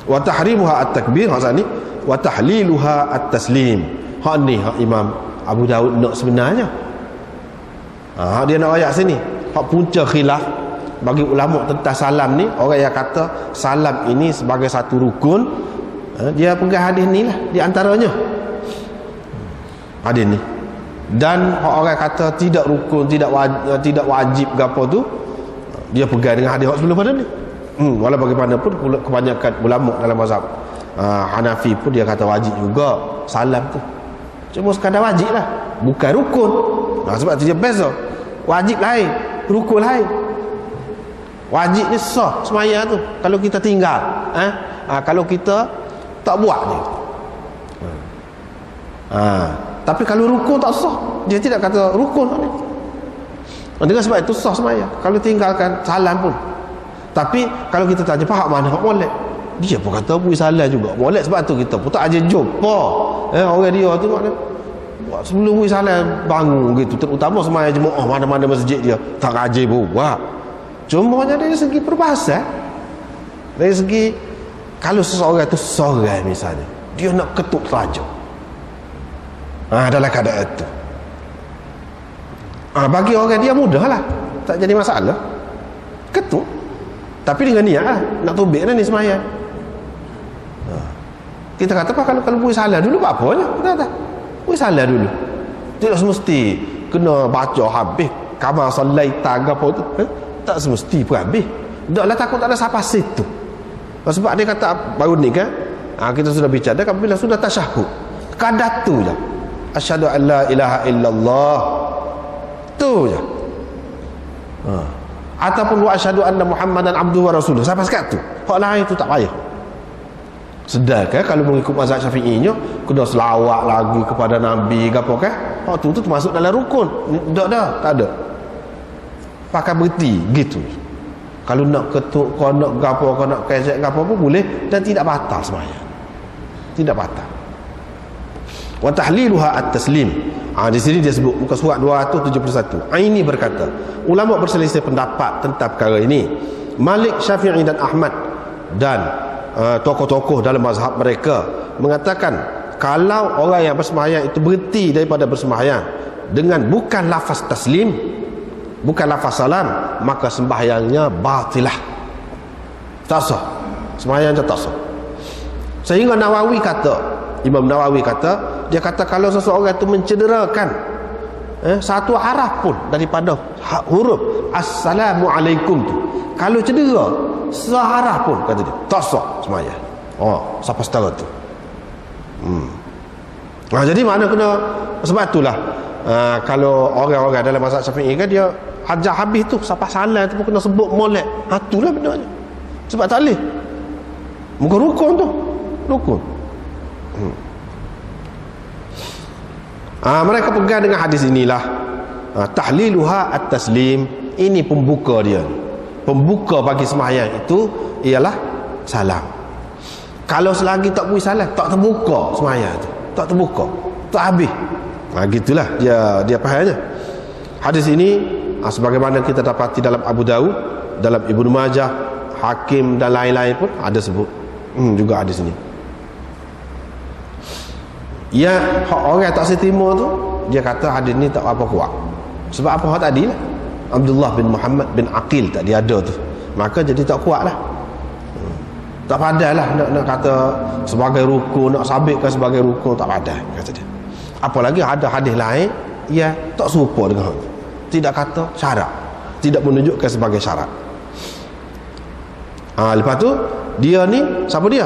Wa tahrimuha at-takbir, hak ni wa tahliluha at-taslim. Hak ni hak Imam Abu Daud nak sebenarnya. Dia nak ayat sini. Hak punca khilaf bagi ulama tentang salam ni, orang yang kata salam ini sebagai satu rukun, dia pegang hadis ni lah di antaranya. Hadis ni. Dan orang kata tidak rukun, tidak wajib ke apa tu, dia pegang dengan hadis sebelum pada ni. Walau bagaimanapun kebanyakan ulama dalam mazhab Hanafi pun dia kata wajib juga salam tu. Cuma sekadar wajib lah, bukan rukun. Sebab tu dia beza. Wajib lain, rukun lain. Wajib ni sah sembahyang tu kalau kita tinggal, kalau kita tak buat dia. Tapi kalau rukun tak sah, dia tidak kata rukun ni. Dengan sebab itu sah sembahyang kalau tinggalkan salam pun. Tapi kalau kita tanya faham mana hak molek, dia pun kata bui salam juga molek. Sebab tu kita pun tak aja jumpa orang dia tu makna sebelum bui salam bangun gitu, terutama sembahyang jemaah mana-mana masjid dia tak aja buat. Cuma dari segi perbahasan, dari segi kalau seseorang itu sorai misalnya, dia nak ketuk raja, dalam keadaan itu, bagi orang dia mudah lah, tak jadi masalah ketuk. Tapi dengan niat lah, nak tubik lah ni sembahyang. Kita kata apa kalau buat salah dulu apa-apanya, kita kata buat salah dulu, tidak semesti kena baca habis kama sallaita ke apa tu, tak semesti pun habis. Taklah takut tak ada siapa situ. Sebab dia kata baru ni kan, kita sudah bicara bila sudah tasyahud, kadar tu je, asyhadu an la ilaha illallah, tu je. Ataupun wa asyhadu anna muhammadan abduhu wa rasuluh, sampai sekat tu. Hak lain tu tak payah. Sedangkan kalau mengikut mazhab Syafi'inya, kena selawat lagi kepada Nabi ke apa kan, hak tu termasuk dalam rukun. Tak ada. Pakai berhenti gitu. Kalau nak ketuk, kau nak gapo, kau nak kecek gapo pun boleh dan tidak batal sembahyang. Tidak batal. Wa tahliluha at-taslim. Di sini dia sebut muka surat 271. Aini berkata, ulama berselisih pendapat tentang perkara ini. Malik, Syafi'i dan Ahmad dan tokoh-tokoh dalam mazhab mereka mengatakan kalau orang yang bersembahyang itu berhenti daripada bersembahyang dengan bukan lafaz taslim, bukan lafaz salam, maka sembahyangnya batilah, tak sah, sembahyangnya tak sah. Sehingga Imam Nawawi kata, dia kata kalau seseorang itu mencederakan satu haraf pun daripada huruf assalamualaikum tu, kalau cedera seharaf pun, kata dia, tak sah sembahyang. Siapa setara tu. Jadi mana kena, sebab itulah kalau orang-orang dalam mazhab Syafi'i kan, dia ajar habis tu siapa salah tu pun kena sebut molek. Itulah benarnya. Sebab tak boleh. Muka rukun tu. Rukun. Mereka pegang dengan hadis inilah. Tahliluha at-taslim. Ini pembuka dia. Pembuka bagi sembahyang itu ialah salam. Kalau selagi tak beri salam, tak terbuka sembahyang tu. Tak terbuka, tak habis. Gitulah dia fahamnya. Hadis ini sebagaimana kita dapati dalam Abu Daud, dalam Ibnu Majah, Hakim dan lain-lain pun ada sebut juga hadis ini. Ya, orang tak seterima tu, dia kata hadis ni tak apa kuat. Sebab apa hak tadi lah, Abdullah bin Muhammad bin Aqil tak dia ada tu, maka jadi tak kuat lah. Tak padai lah nak kata sebagai rukun, nak sabitkan sebagai rukun, tak padai kata dia. Apalagi ada hadis lain ya tak serupa dengan hak, tidak kata syarat, tidak menunjukkan sebagai syarat. Lepas tu dia ni siapa dia?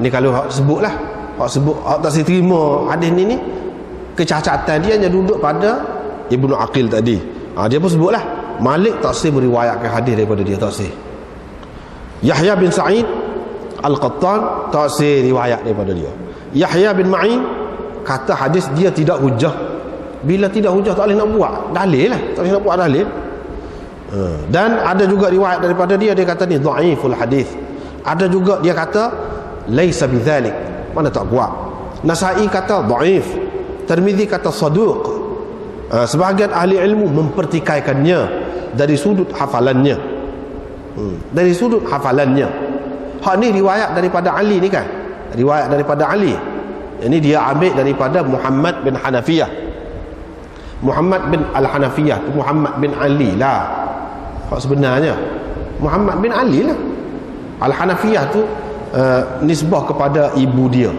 Ni kalau hak sebutlah, hak sebut hak tak diterima hadis ni kecacatan dia hanya duduk pada Ibnu Aqil tadi. Dia pun sebutlah Malik tak sah meriwayatkan hadis daripada dia, tak sah. Yahya bin Sa'id Al-Qattan tak sah riwayat daripada dia. Yahya bin Ma'in kata hadis dia tidak hujah. Bila tidak hujah tak boleh nak buat dalil lah, tak boleh nak buat dalil. Dan ada juga riwayat daripada dia, dia kata ni dhaiful hadis. Ada juga dia kata laisa bidzalik, mana tak kuat. Nasa'i kata dhaif, Tirmizi kata saduq. Sebahagian ahli ilmu mempertikaikannya dari sudut hafalannya. Dari sudut hafalannya. Hak ni riwayat daripada Ali ni kan, riwayat daripada Ali. Ini dia ambil daripada Muhammad bin Hanafiyah. Muhammad bin Al-Hanafiyah, Muhammad bin Ali lah hak sebenarnya, Muhammad bin Ali lah. Al-Hanafiyah tu nisbah kepada ibu dia,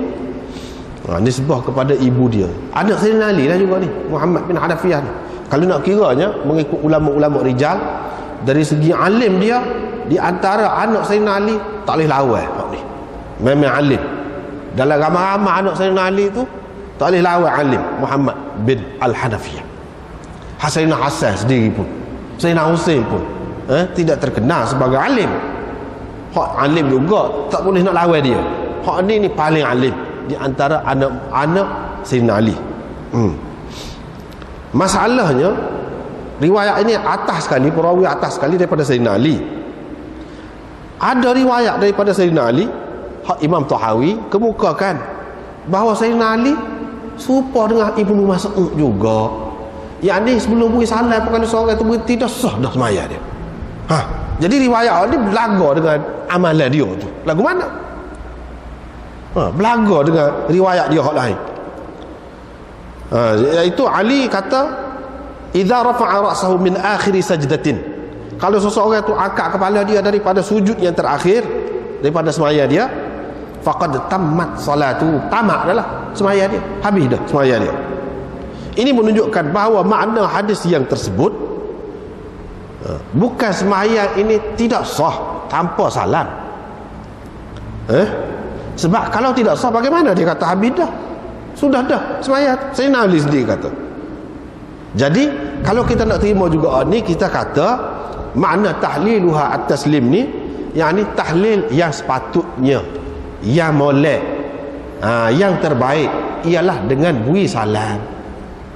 nisbah kepada ibu dia. Anak Sayyidina Ali lah juga ni, Muhammad bin Hanafiyah ni. Kalau nak kiranya mengikut ulama-ulama rijal, dari segi alim dia, di antara anak Sayyidina Ali tak boleh lawan hak ni. Memang alim. Dalam ramai-ramai anak Sayyidina Ali tu tak boleh lawan alim Muhammad bin Al-Hanafiyah. Sayyidina Hasan sendiri pun, Sayyidina Husain pun tidak terkenal sebagai alim. Hak alim juga tak boleh nak lawan dia. Hak ni paling alim di antara anak-anak Sayyidina Ali. Masalahnya riwayat ini atas sekali, perawi atas sekali daripada Sayyidina Ali. Ada riwayat daripada Sayyidina Ali, hak Imam Tahawi kemukakan bahawa Sayyidina Ali serupa dengan Ibnu Mas'ud juga. Yang ni sebelum beri salam pun kalau seorang tu berhenti dah sah dah semaya dia. Jadi riwayat ni berlaga dengan amalan dia tu. Lagu mana? Berlaga dengan riwayat dia hak lain. Iaitu Ali kata idza rafa'a ra'sahu min akhir sajdatin, kalau seseorang tu angkat kepala dia daripada sujud yang terakhir daripada semaya dia, faqad tammat salatu, tamat dah lah semaya dia, habis dah semaya dia. Ini menunjukkan bahawa makna hadis yang tersebut bukan sembahyang ini tidak sah tanpa salam. Sebab kalau tidak sah bagaimana dia kata habis dah, sudah dah sembahyang. Sayyidina Ali sendiri kata. Jadi kalau kita nak terima juga ni, kita kata makna tahliluha at-taslim ni, yakni tahlil yang sepatutnya, yang molek, yang terbaik ialah dengan bui salam,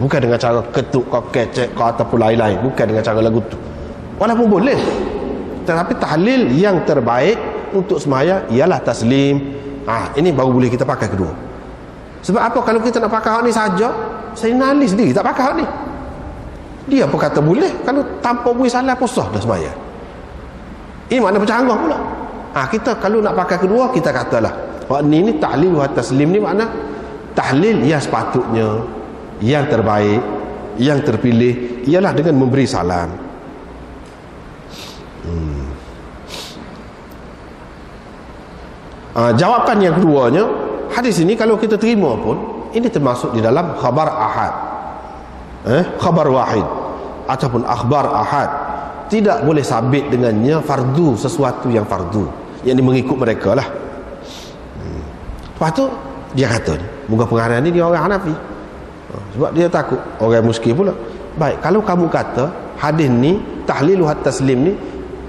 bukan dengan cara ketuk kau kecek kau ataupun lain-lain, bukan dengan cara lagu tu. Walaupun boleh, tetapi tahlil yang terbaik untuk sembahyang ialah taslim. Ini baru boleh kita pakai kedua. Sebab apa? Kalau kita nak pakai hak ni saja, Sayyidina Ali sendiri tak pakai hak ni. Dia pun kata boleh kalau tanpa beri salam pun sah dah sembahyang. Ini makna bercanggah pula. Kita kalau nak pakai kedua, kita katalah hak ni tahlil wa taslim ni makna tahlil yang sepatutnya, yang terbaik, yang terpilih ialah dengan memberi salam. Jawapan yang keduanya, hadis ini kalau kita terima pun ini termasuk di dalam khabar ahad, khabar wahid ataupun akhbar ahad. Tidak boleh sabit dengannya fardu, sesuatu yang fardu, yang mengikut mereka lah. Lepas tu dia kata ni, moga pengarang ni dia orang Hanafi, sebab dia takut orang muskil pula. Baik, kalau kamu kata hadis ni tahlilu hat taslim ni,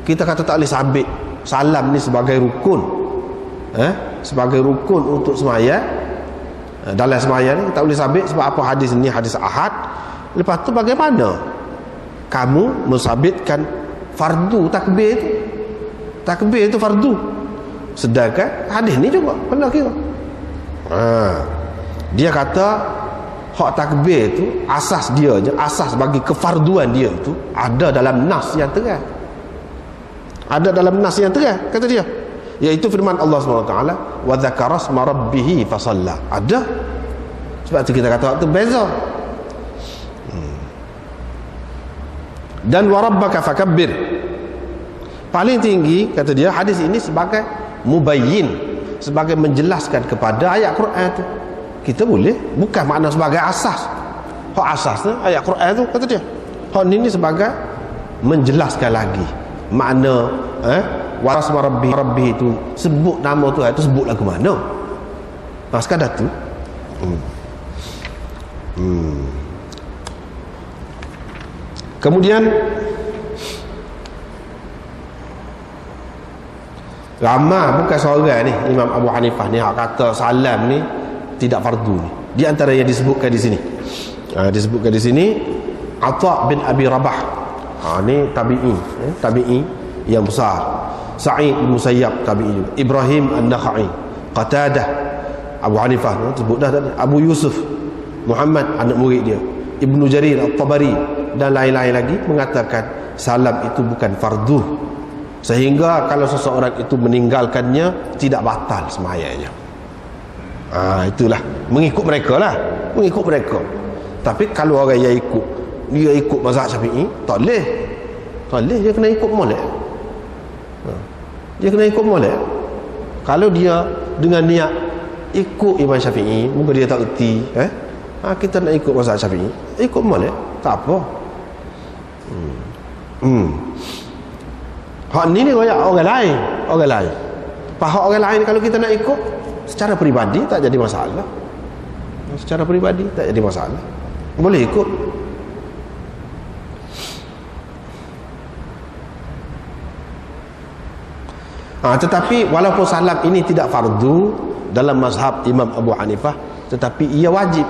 kita kata tak boleh sabit salam ni sebagai rukun, sebagai rukun untuk sembahyang, dalam sembahyang ni tak boleh sabit sebab apa hadis ni hadis ahad. Lepas tu bagaimana kamu mensabitkan fardu takbir tu? Takbir tu fardu, sedangkan hadis ni juga kena kira. Dia kata hak takbir tu asas dia je, asas bagi kefarduan dia itu ada dalam nas yang terang. Ada dalam nas yang terang, kata dia, iaitu firman Allah SWT, wa dzakara asma rabbih fasalla. Ada Sebab tu kita kata waktu beza. Dan warabbaka fakabbir, paling tinggi kata dia hadis ini sebagai mubayyin, sebagai menjelaskan kepada ayat Quran tu. Kita boleh, bukan makna sebagai asas. Hak asas tu ayat Quran tu kata dia. Hak ni sebagai menjelaskan lagi makna warasma rabbi itu, sebut nama tu itu sebut lagu mana. Sekadar tu. Kemudian ramai bukan seorang ni Imam Abu Hanifah ni hak kata salam ni tidak fardu ni. Di antara yang disebutkan di sini. Disebutkan di sini Atha bin Abi Rabah. Ni tabi'i, tabi'i yang besar. Sa'id bin Musayyab tabi'i juga. Ibrahim An-Nakhai, Qatadah, Abu Hanifah sebut dah tadi. Abu Yusuf Muhammad anak murid dia, Ibnu Jarir At-Tabari dan lain-lain lagi mengatakan salam itu bukan fardu, sehingga kalau seseorang itu meninggalkannya tidak batal sembahyangnya. Itulah mengikut mereka lah, mengikut mereka. Tapi kalau orang yang dia ikut mazhab Syafi'i, tak boleh, dia kena ikut molek. Dia kena ikut molek. Kalau dia dengan niat ikut Imam Syafi'i, mungkin dia tak erti, kita nak ikut mazhab Syafi'i, ikut molek, tak apa. Hak ni royak orang lain. Hak orang lain kalau kita nak ikut secara peribadi tak jadi masalah. Secara peribadi tak jadi masalah. Boleh ikut. Tetapi walaupun salam ini tidak fardu dalam mazhab Imam Abu Hanifah, tetapi ia wajib.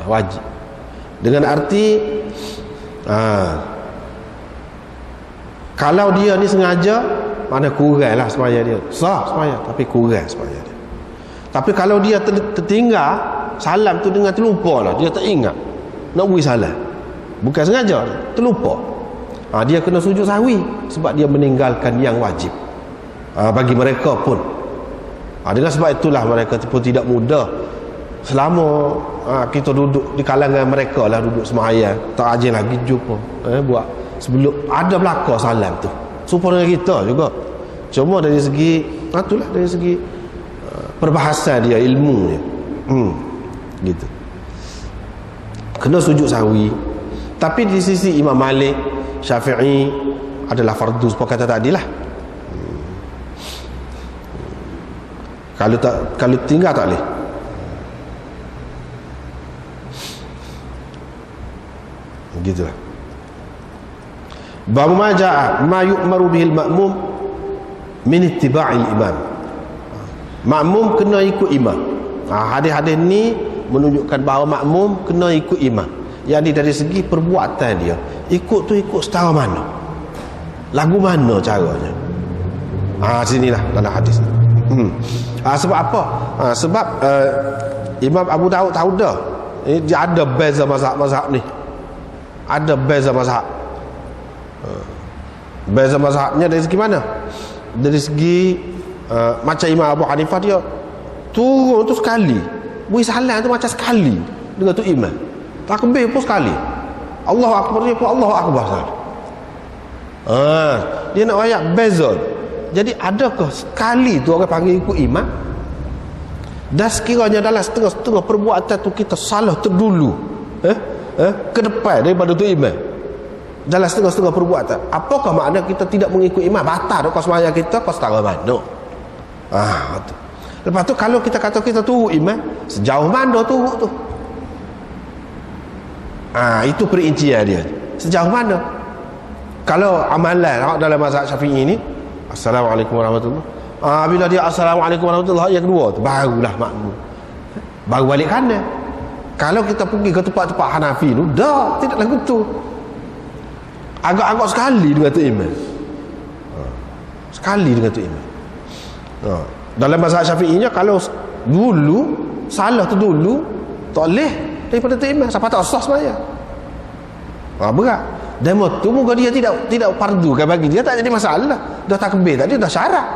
Wajib. Dengan arti kalau dia ni sengaja, mana kurang lah sembahyang dia. Sah sembahyang, tapi kurang sembahyang dia. Tapi kalau dia tertinggal salam tu dengan terlupa lah, dia tak ingat nak beri salam, bukan sengaja, terlupa, dia kena sujud sahwi sebab dia meninggalkan yang wajib. Bagi mereka pun dengan sebab itulah mereka pun tidak mudah selama kita duduk di kalangan mereka lah, duduk sembahyang tak ajin lagi jumpa buat sebelum ada belakang salam tu supaya dengan kita juga. Cuma dari segi itulah, dari segi perbahasan dia, ilmu dia, gitu, kena sujud sahwi. Tapi di sisi Imam Malik, Syafi'i adalah fardu seperti kata tadi lah. Kalau tinggal tak boleh. Gitulah. Bab ma jaa ma yu'maru bihil ma'mum min ittiba'il imam. Makmum kena ikut imam. Hadis-hadis ni menunjukkan bahawa makmum kena ikut imam. Yang ni dari segi perbuatan dia, ikut tu ikut setara mana, lagu mana caranya. Sinilah dalam hadis ni. Sebab apa? Sebab Imam Abu Daud tahu dah dia ada beza mazhab-mazhab ni. Ada beza mazhab. Beza mazhabnya dari segi mana? Dari segi macam Imam Abu Hanifah, dia turun tu sekali, beri salam tu macam sekali dengan tu imam, takbir pun sekali, Allahu Akbar dia pun Allahu Akbar sekali. Dia nak ayat beza. Jadi adakah sekali tu orang panggil ikut imam? Dan sekiranya dalam setengah-setengah perbuatan tu kita salah terdulu ke depan daripada tu imam, dalam setengah-setengah perbuatan, apakah makna kita tidak mengikut imam? Batal kau sembahyang kita, kau setara mana? Betul. Lepas tu kalau kita kata kita turut imam, sejauh mana turut tu? Itu perincian dia. Sejauh mana? Kalau amalan dalam mazhab Syafi'i ni, Assalamualaikum warahmatullahi wabarakatuh. Bila dia Assalamualaikum warahmatullahi wabarakatuh yang kedua tu, barulah makmum, baru balik kanan. Kalau kita pergi ke tempat-tempat Hanafi tu, dah tidak lagu tu, agak-agak sekali dengan tu imam, sekali dengan tu imam. Dalam mazhab Syafi'inya, kalau dulu salah tu dulu tak boleh daripada tu imam, siapa tak sah sembahyang. Berat. Demo tu moga dia tidak fardu kan, bagi dia tak jadi masalah. Dah takbir tadi dah syarat,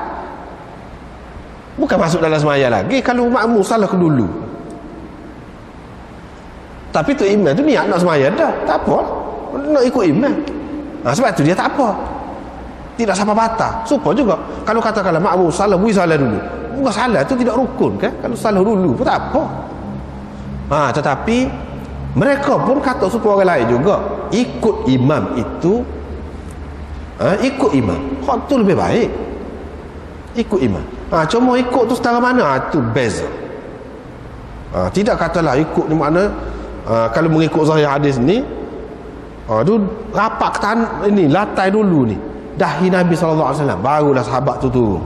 bukan masuk dalam sembahyang lagi kalau makmum salah ke dulu. Tapi tu imam tu niat nak sembahyang dah, tak apa, nak ikut imam. Sebab tu dia tak apa, tidak sampai batal. Supaya juga kalau katakanlah makmum salah, bui salah dulu, bukan salah tu tidak rukun kan, kalau salah dulu pun tak apa. Tetapi mereka pun kata supaya orang lain juga ikut imam itu, ikut imam, hak tu lebih baik, ikut imam. Cuma ikut tu setara mana, tu beza. Tidak katalah ikut ni makna kalau mengikut zahir hadis ni, tu rapak ini latai dulu ni dahi Nabi SAW, barulah sahabat tu turun.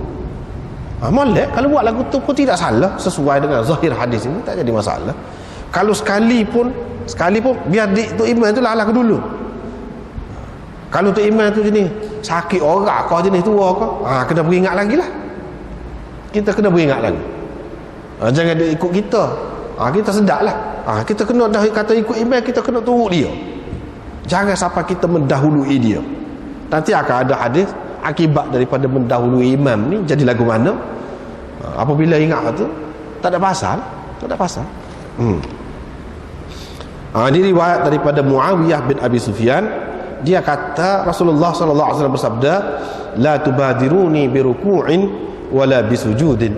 Molek kalau buat lagu tu pun tidak salah, sesuai dengan zahir hadis ini, tak jadi masalah. Kalau sekali pun biar tu imam tu lah dulu. Kalau tu imam tu jenis sakit orang kau, jenis tua kau, kena beringat lagi lah. Kita kena beringat lagi. Jangan dia ikut kita. Kita sedap lah. Kita kena dah kata ikut imam, kita kena turut dia. Jangan sampai kita mendahului dia. Nanti akan ada hadis akibat daripada mendahului imam ni jadi lagu mana. Apabila ingat tu tak ada pasal, tak ada pasal. Ini riwayat daripada Muawiyah bin Abi Sufyan. Dia kata Rasulullah sallallahu alaihi wasallam bersabda, la tubadiruni biruku'in wala bisujudin.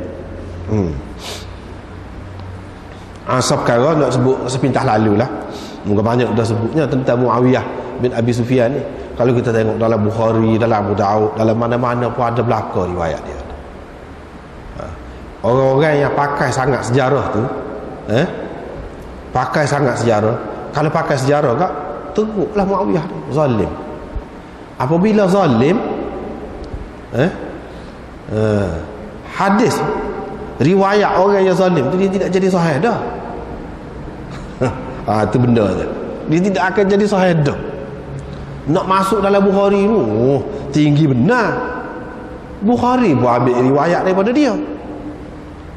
Perkara nak sebut sepintas lalu lah, moga banyak dah sebutnya tentang Muawiyah bin Abi Sufyan ni. Kalau kita tengok dalam Bukhari, dalam Abu Daud, dalam mana-mana pun ada belaka riwayat dia. Orang-orang yang pakai sangat sejarah tu, pakai sangat sejarah, kalau pakai sejarah kak, teruklah Muawiyah tu zalim. Apabila zalim, hadis riwayat orang yang zalim tu dia tidak jadi sahih dah. Itu benda tu, dia tidak akan jadi sahih dah. Nak masuk dalam Bukhari tu tinggi benar. Bukhari pun ambil riwayat daripada dia,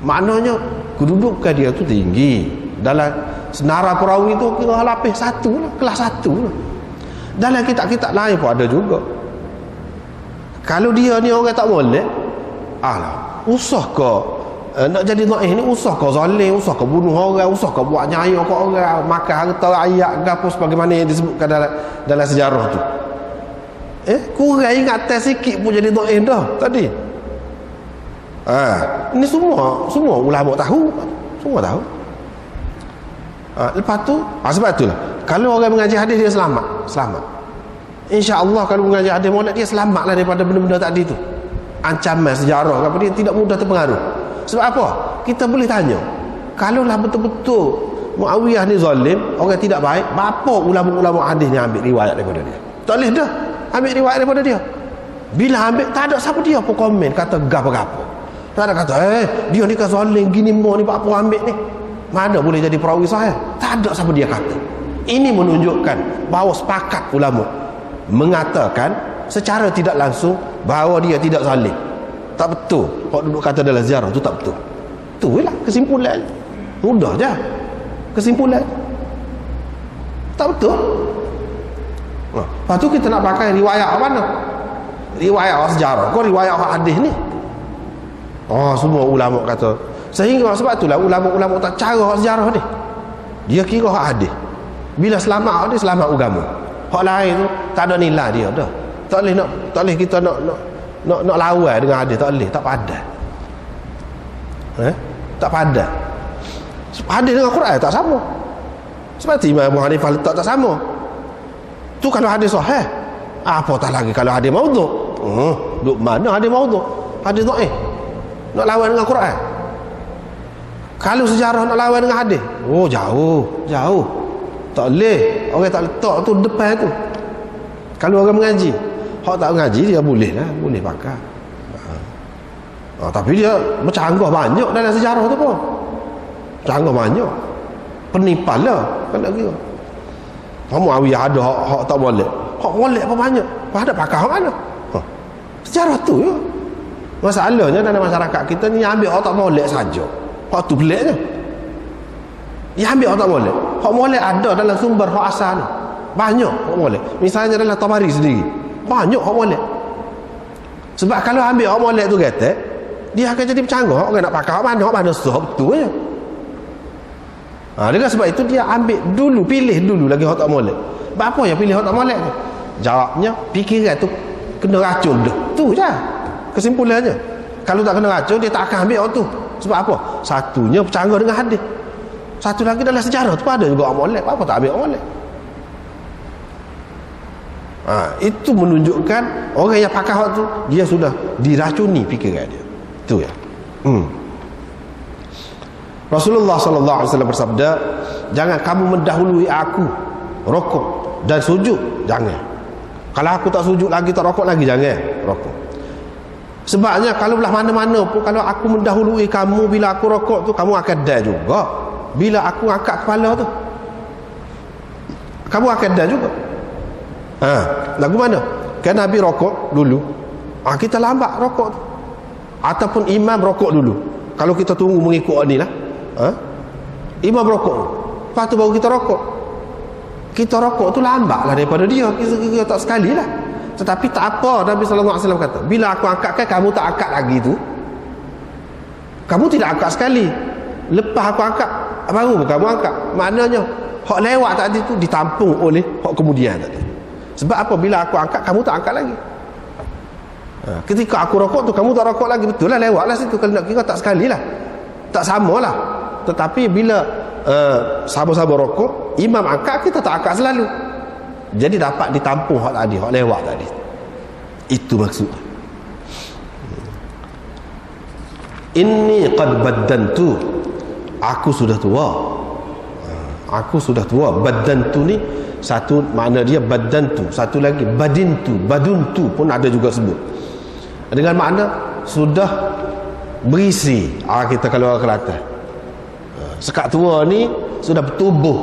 maknanya kedudukan dia tu tinggi. Dalam senara perawi tu kira lapis satu lah, kelas satu lah. Dalam kitab-kitab lain pun ada juga. Kalau dia ni orang tak molek, usah ke nak jadi dhaif ni, usah ke zalim, usah ke bunuh orang, usah ke buat nyaya ke orang, makan harta rakyat ke apa sebagaimana yang disebutkan dalam sejarah tu. Kurang ingatan sikit pun jadi dhaif dah tadi. Ini semua ulama tahu, semua tahu. Lepas tu sebab itulah kalau orang mengaji hadis dia selamat. InsyaAllah kalau mengaji hadis molek dia selamatlah daripada benda-benda tadi tu. Ancaman sejarah apa dia tidak mudah terpengaruh. Sebab apa? Kita boleh tanya, kalau lah betul-betul Muawiyah ni zalim, orang tidak baik, berapa ulama-ulama hadis ni ambil riwayat daripada dia? Tak boleh dah ambil riwayat daripada dia. Bila ambil, tak ada siapa dia pun komen kata gapo-gapo. Tak ada kata dia ni kan zalim gini mau ni apa ambil ni. Mana boleh jadi perawi sahih? Tak ada siapa dia kata. Ini menunjukkan bahawa sepakat ulama mengatakan secara tidak langsung bahawa dia tidak zalim. Tak betul. Kalau duduk kata dalam sejarah tu tak betul. Itulah kesimpulan. Mudah je kesimpulan. Tak betul. Lepas tu kita nak pakai riwayat mana? Riwayat sejarah kau riwayat hadis ni? Semua ulama kata. Sehingga sebab itulah ulama-ulama tak cara sejarah ni. Dia kira hadis. Bila selamat dia selamat agama. Hak lain tu tak ada nilai dia dah. Tak boleh kita nak lawan dengan hadis, tak boleh, tak padan. Tak padan. Hadis dengan Quran tak sama. Sebab tu Imam Abu Hanifah letak tak sama. Tu kalau hadis sahih. Apatah lagi kalau hadis maudhu'. Duk mana hadis maudhu'? Hadis dhaif. Nak lawan dengan Quran. Kalau sejarah nak lawan dengan hadis, jauh. Tak boleh. Orang tak letak tu depan tu. Kalau orang mengaji, hak tak mengaji dia boleh lah, boleh pakai. Tapi dia bercanggah banyak dalam sejarah tu pun. Canggah banyak. Penipan lah kan tak kira. Muawiyah ada hak tak boleh. Hak boleh apa banyak. Ada pakai hak mana? Sejarah tu ya. Masalahnya dalam masyarakat kita ni ambil hak tak boleh saja. Hak tu peliknya. Dia ambil hak tak boleh. Hak boleh ada dalam sumber hak asal ni. Banyak hak boleh. Misalnya dalam Tabari sendiri. Banyak hak boleh. Sebab kalau ambil hak boleh tu kata, dia akan jadi bercanggah. Orang nak pakai hak mana sah betul je. Dengan sebab itu dia ambil dulu, pilih dulu lagi hak tak molek. Apa yang pilih hak tak molek tu? Jawabnya, fikiran tu kena racun dah. Tu je kesimpulannya. Kalau tak kena racun, dia tak akan ambil hak tu. Sebab apa? Satunya bercanggah dengan hadis. Satu lagi dalam sejarah tu ada juga hak molek. Apa tak ambil hak molek? Itu menunjukkan orang yang pakai hak tu, dia sudah diracuni fikiran dia. Itu ya. Rasulullah sallallahu alaihi wasallam bersabda, jangan kamu mendahului aku rokok dan sujud, jangan. Kalau aku tak sujud lagi, tak rokok lagi, jangan rokok. Sebabnya kalau belah mana-mana pun, kalau aku mendahului kamu bila aku rokok tu, kamu akan dah juga. Bila aku angkat kepala tu, kamu akan dah juga. Lagu mana? Kan Nabi rokok dulu, kita lambat rokok tu. Ataupun imam rokok dulu. Kalau kita tunggu mengikut ni lah, imam rokok, lepas tu baru kita rokok. Kita rokok tu lambat lah daripada dia. Kita tak sekali lah. Tetapi tak apa, Nabi SAW kata, bila aku angkatkan, kamu tak angkat lagi tu, kamu tidak angkat sekali. Lepas aku angkat, baru kamu angkat. Maknanya hak lewat tadi tu ditampung oleh hak kemudian tadi. Sebab apa? Bila aku angkat, kamu tak angkat lagi. Ketika aku rokok tu, kamu tak rokok lagi. Betul lah, lewat lah situ. Kalau nak kira tak sekali lah, tak sama lah. Tetapi bila sama-sama rokok, imam angkat, kita tak angkat selalu. Jadi dapat ditampung hak tadi, hak lewat tadi. Itu maksudnya. Inni qad baddantu, aku sudah tua. Aku sudah tua. Baddantu ni satu makna dia baddantu, satu lagi badintu, baduntu pun ada juga sebut. Dengan makna sudah berisi. Kita kalau orang Kelantan, sekak tua ni sudah bertubuh.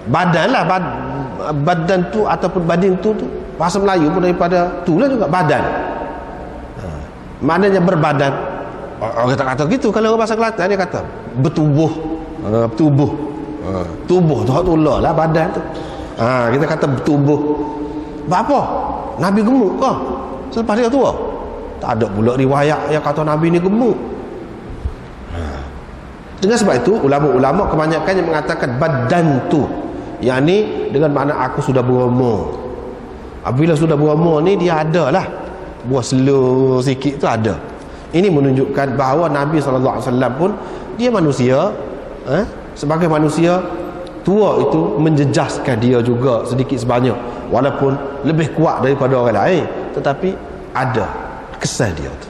Badan lah, badan tu ataupun badin tu bahasa Melayu pun daripada tu lah juga, badan. Maknanya berbadan. Orang tak kata gitu. Kalau orang bahasa Kelantan dia kata bertubuh. Bertubuh. Tubuh tu hak tulah lah badan tu. Kita kata bertubuh. Apa? Nabi gemuk ke selepas dia tua? Tak ada pula riwayat yang kata Nabi ni gemuk. Dengan sebab itu ulama-ulama kebanyakan yang mengatakan badan tu, yang ni dengan makna aku sudah berumur. Apabila sudah berumur ni, dia ada lah buah slow sikit tu ada. Ini menunjukkan bahawa Nabi SAW pun dia manusia. Sebagai manusia, tua itu menjejaskan dia juga sedikit sebanyak, walaupun lebih kuat daripada orang lain, tetapi ada kesan dia tu.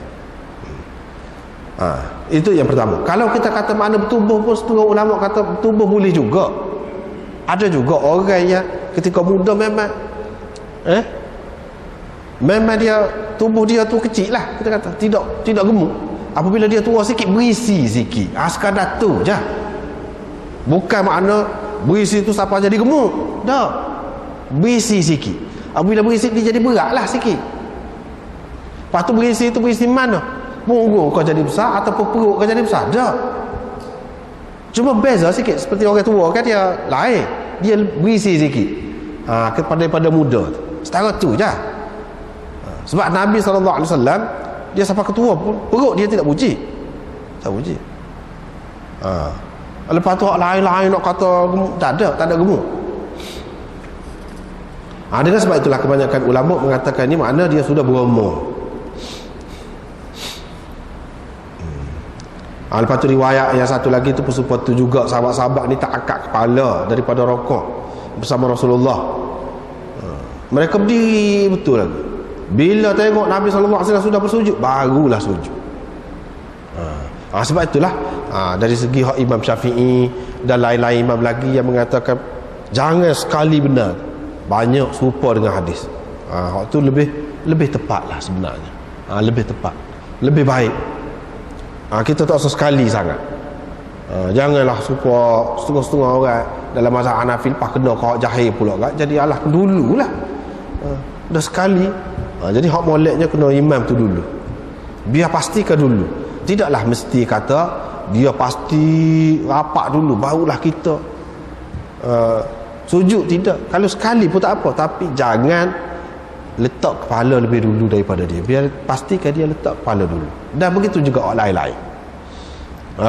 Itu yang pertama. Kalau kita kata makna bertubuh pun, setengah ulama kata bertubuh boleh juga. Ada juga orang yang ketika muda memang memang dia tubuh dia tu kecil lah, kita kata tidak gemuk. Apabila dia tua sikit, berisi sikit, sekadar tu je. Bukan makna berisi tu siapa jadi gemuk. Tak. Berisi sikit. Apabila berisi dia jadi berat lah sikit. Lepas tu berisi tu berisi mana? Punggung kau jadi besar ataupun perut kau jadi besar. Tak. Cuma beza sikit. Seperti orang tua kan, dia lain. Dia berisi sikit. Daripada muda tu. Setara tu je. Sebab Nabi SAW, dia sampai ketua pun perut dia tidak puji. Tak puji. Lepas tu lain-lain nak kata gemuk, tak ada gemuk. Dengan sebab itulah kebanyakan ulama mengatakan ni makna dia sudah berumur. Lepas tu riwayat yang satu lagi tu pun juga, sahabat-sahabat ni tak angkat kepala daripada rokok bersama Rasulullah. Mereka berdiri betul lagi. Bila tengok Nabi SAW sudah bersujud, barulah sujud. Sebab itulah dari segi hak Imam Syafi'i dan lain-lain imam lagi yang mengatakan jangan sekali benar, banyak serupa dengan hadis. Hak tu lebih tepat lah sebenarnya. Lebih tepat, lebih baik. Kita tak usah sekali sangat. Janganlah serupa setengah-setengah orang dalam mazhab Hanafi, lepas kena kau jahil pula kan. Jadi alah dululah. Dah sekali. Jadi hak moleknya kena imam tu dulu. Biar pastikan dulu. Tidaklah mesti kata dia pasti rapat dulu barulah kita sujud. Tidak. Kalau sekali pun tak apa, tapi jangan letak kepala lebih dulu daripada dia. Biar pastikan dia letak kepala dulu. Dan begitu juga orang lain-lain.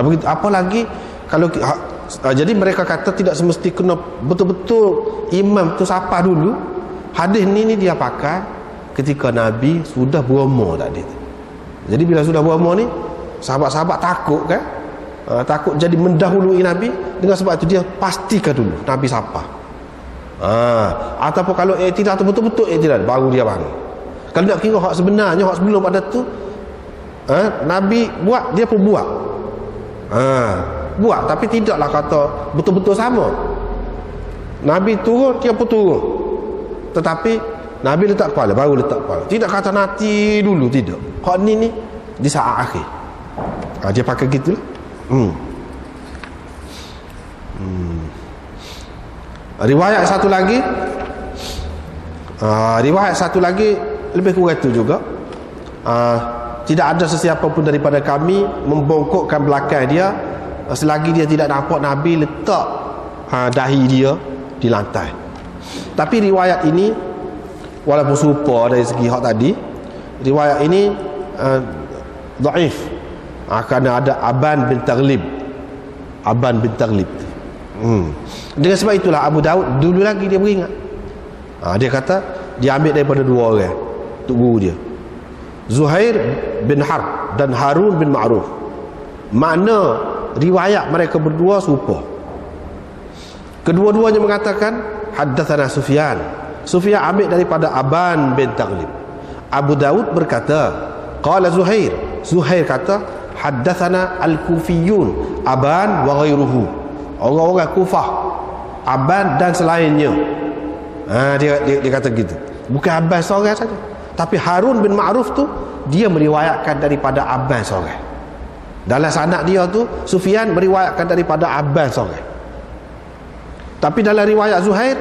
Begitu. Apalagi Jadi mereka kata tidak semesti kena betul-betul imam tu siapa dulu. Hadis ni dia pakai ketika Nabi sudah berumur tadi. Jadi bila sudah berumur ni, sahabat-sahabat takut kan? Takut jadi mendahului Nabi. Dengan sebab itu dia pastikan dulu Nabi siapa. Ataupun kalau tidak tu betul-betul tidak, baru dia bangun. Kalau nak kira hak sebenarnya, hak sebelum ada tu, Nabi buat, dia pun buat. Buat, tapi tidaklah kata betul-betul sama. Nabi turun, dia pun turun. Tetapi Nabi letak kepala, baru letak kepala. Tidak kata nanti dulu, tidak. Hak ni di saat akhir. Dia pakai gitulah. Riwayat satu lagi lebih kurang itu juga. Tidak ada sesiapa pun daripada kami membongkokkan belakang dia selagi dia tidak nampak Nabi letak dahi dia di lantai. Tapi riwayat ini walaupun serupa dari segi hak tadi, riwayat ini dhaif. Kerana ada Aban bin Taghlib. Dengan sebab itulah Abu Daud dulu lagi dia beringat. Dia kata dia ambil daripada dua orang untuk guru dia, Zuhair bin Harb dan Harun bin Ma'ruf. Makna riwayat mereka berdua serupa. Kedua-duanya mengatakan haddatsana Sufyan. Sufyan ambil daripada Aban bin Taghlib. Abu Daud berkata qala Zuhair. Zuhair kata haddatsana al-Kufiyun Aban wa ghairuhu. Orang-orang Kufah, Aban dan selainnya. Dia kata gitu. Bukan Aban seorang saja, tapi Harun bin Ma'ruf tu dia meriwayatkan daripada Aban seorang. Dalam sanad dia tu Sufyan meriwayatkan daripada Aban seorang. Tapi dalam riwayat Zuhair,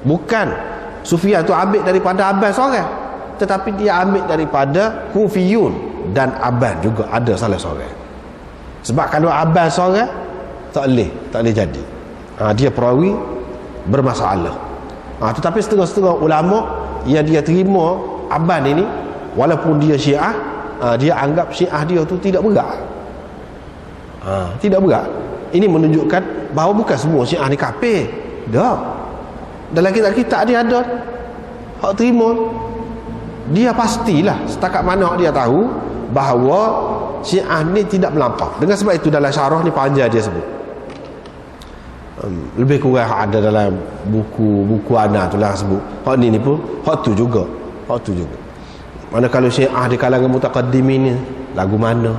bukan Sufyan tu ambil daripada Aban seorang, tetapi dia ambil daripada Kufiyun dan Aban juga ada salah seorang. Sebab kalau Aban seorang tak boleh jadi. Dia perawi bermasalah. Tetapi setengah-setengah ulama yang dia terima Aban ini, walaupun dia Syiah, dia anggap Syiah dia tu tidak berat. Tidak berat. Ini menunjukkan bahawa bukan semua Syiah ni kafir. Dah. Dalam kitab-kitab dia ada hak terima. Dia pastilah setakat mana dia tahu bahawa Syiah ni tidak melampau. Dengan sebab itu dalam syarah ni panjang dia sebut. Lebih kurang ada dalam buku ana tu lah sebut. Hak ni pun hak tu juga. Mana kalau Syiah di kalangan mutaqaddimin ni lagu mana?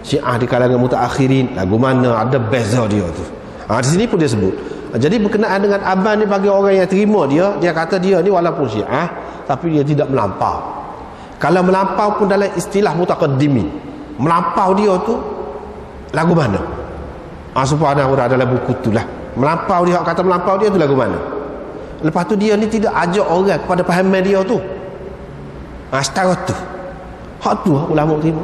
Syiah di kalangan mutaakhirin lagu mana? Ada beza dia tu. Di sini pun dia sebut. Jadi berkenaan dengan Aban ni, bagi orang yang terima dia kata dia ni walaupun Syiah tapi dia tidak melampau. Kalau melampau pun dalam istilah mutaqaddimin, melampau dia tu lagu mana? Subhanallah, ada dalam buku tu lah. Melampau dia, kata melampau dia tu lagu mana? Lepas tu dia ni tidak ajak orang kepada pahaman dia tu. Setara tu. Hak tu ulama terima.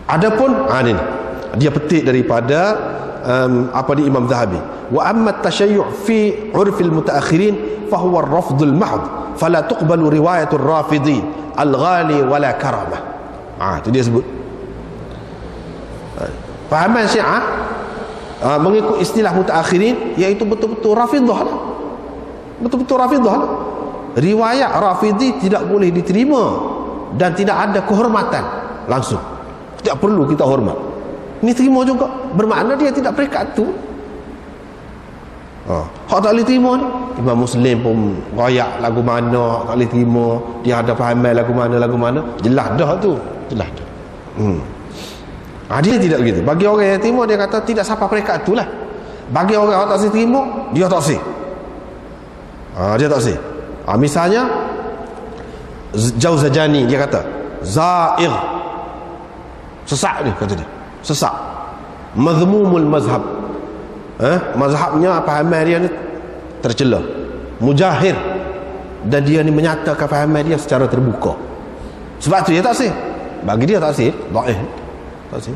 Adapun ni dia petik daripada di Imam Zahabi. Wa amma at-tashayyu' fi 'urfil mutaakhirin fa huwa ar-rafdul mahd, fala tuqbalu riwayatur rafidin al-ghali wala karamah. Itu dia sebut. Pahaman Syiah mengikut istilah mutaakhirin iaitu betul-betul Rafidah lah. Betul-betul Rafidah lah. Riwayat Rafidi tidak boleh diterima dan tidak ada kehormatan langsung. Tidak perlu kita hormat. Ini terima juga, bermakna dia tidak peringkat tu. Hak tak boleh terima ni. Imam Muslim pun royak lagu mana, tak boleh terima. Dia ada pahaman lagu mana. Jelas dah tu. Jelas dah. Dia tidak begitu. Bagi orang yang terima, dia kata tidak sampai peringkat tu lah. Bagi orang yang tak boleh terima, dia tak boleh. Dia tak boleh. Misalnya Jauzajani, dia kata Za'ir, sesak dia, kata dia sesak. Mazmumul mazhab, mazhabnya pahaman dia ni tercela, mujahir, dan dia ni menyatakan pahaman dia secara terbuka. Sebab tu dia tak sih. Bagi dia tak sih, dhaif. Tak sih.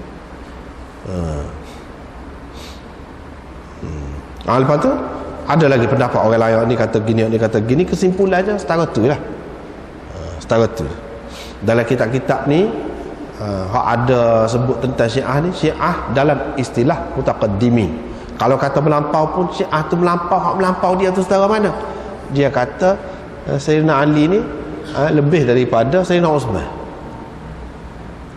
Lepas tu ada lagi pendapat orang lain, ni kata gini, ni kata gini. Kesimpulannya setara tu lah. Setara tu. Dalam kitab-kitab ni hak ada sebut tentang Syiah ni, Syiah dalam istilah mutaqaddimin. Kalau kata melampau pun, Syiah tu melampau, hak melampau dia tu setara mana? Dia kata Sayyidina Ali ni lebih daripada Sayyidina Osman.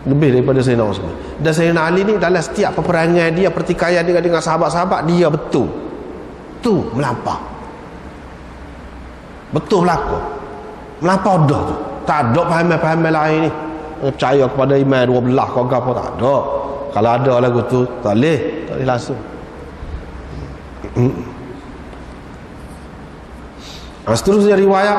Lebih daripada Sayyidina Osman. Dan Sayyidina Ali ni dalam setiap peperangan dia, pertikaian dia dengan sahabat-sahabat, dia betul. Tu melampau. Betul berlaku. Melampau dah tu. Tak ada pahaman-pahaman lain ni. Percaya kepada imam 12 kau apa tak ada. Kalau ada lagu tu tak boleh langsung. Seterusnya riwayat.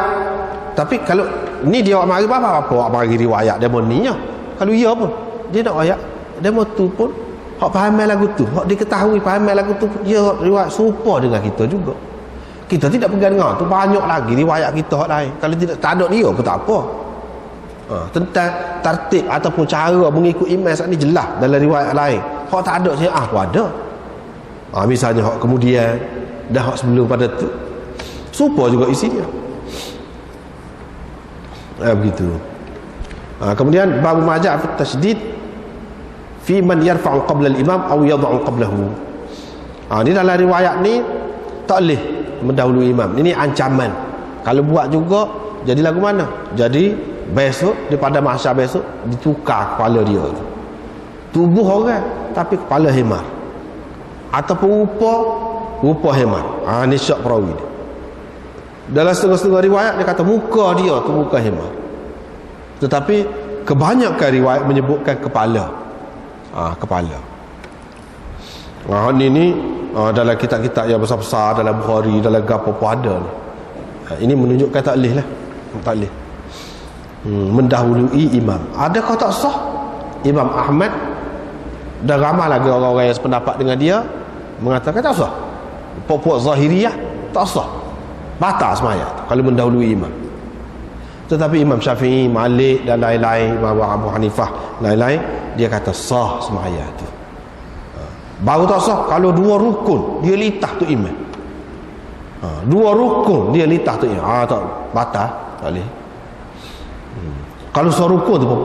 Tapi kalau ni dia awak mari apa awak mari riwayat demo ni nya. Kalau ia pun dia nak ayat demo tu pun hak pahaman lagu tu, hak diketahui pahaman lagu tu, dia riwayat serupa dengan kita juga. Kita tidak pegang dengar tu, banyak lagi riwayat kita hak lain. Kalau tidak tak ada dia pun tak apa. Tentang tertib ataupun cara mengikut imam saat ni jelas dalam riwayat lain. Hak tak ada Syiah pun ada. Misalnya hak kemudian dah hak sebelum pada tu serupa juga isinya. Begitu. Kemudian bab majah fi tasydid fi man yarfa'u qabla al-imam aw yad'u qablahu. Ni dalam riwayat ni tak boleh mendahului imam. Ini ancaman. Kalau buat juga jadi lagu mana? Jadi besok daripada mahsyar besok ditukar kepala dia tu. Tubuh orang tapi kepala hemar. Ataupun rupa hemar. Ni syak perawi dia. Dalam setengah-setengah riwayat dia kata muka dia tu muka hemar. Tetapi kebanyakan riwayat menyebutkan kepala. Kepala. Ni dalam kitab-kitab yang besar-besar, dalam Bukhari, dalam gapo pun ada ni. Ini menunjukkan tak boleh lah. Tak boleh. Mendahului imam. Adakah tak sah? Imam Ahmad dan ramai lagi orang-orang yang sependapat dengan dia mengatakan tak sah. Puak-puak Zahiriyah tak sah. Batal sembahyang kalau mendahului imam. Tetapi Imam Syafi'i, Malik dan lain-lain, Imam Abu Hanifah lain-lain, dia kata sah sembahyang tu. Baru tak sah kalau dua rukun dia litah tu imam. Dua rukun dia litah tu imam. Tak batal, tak boleh. Kalau serukun tu pun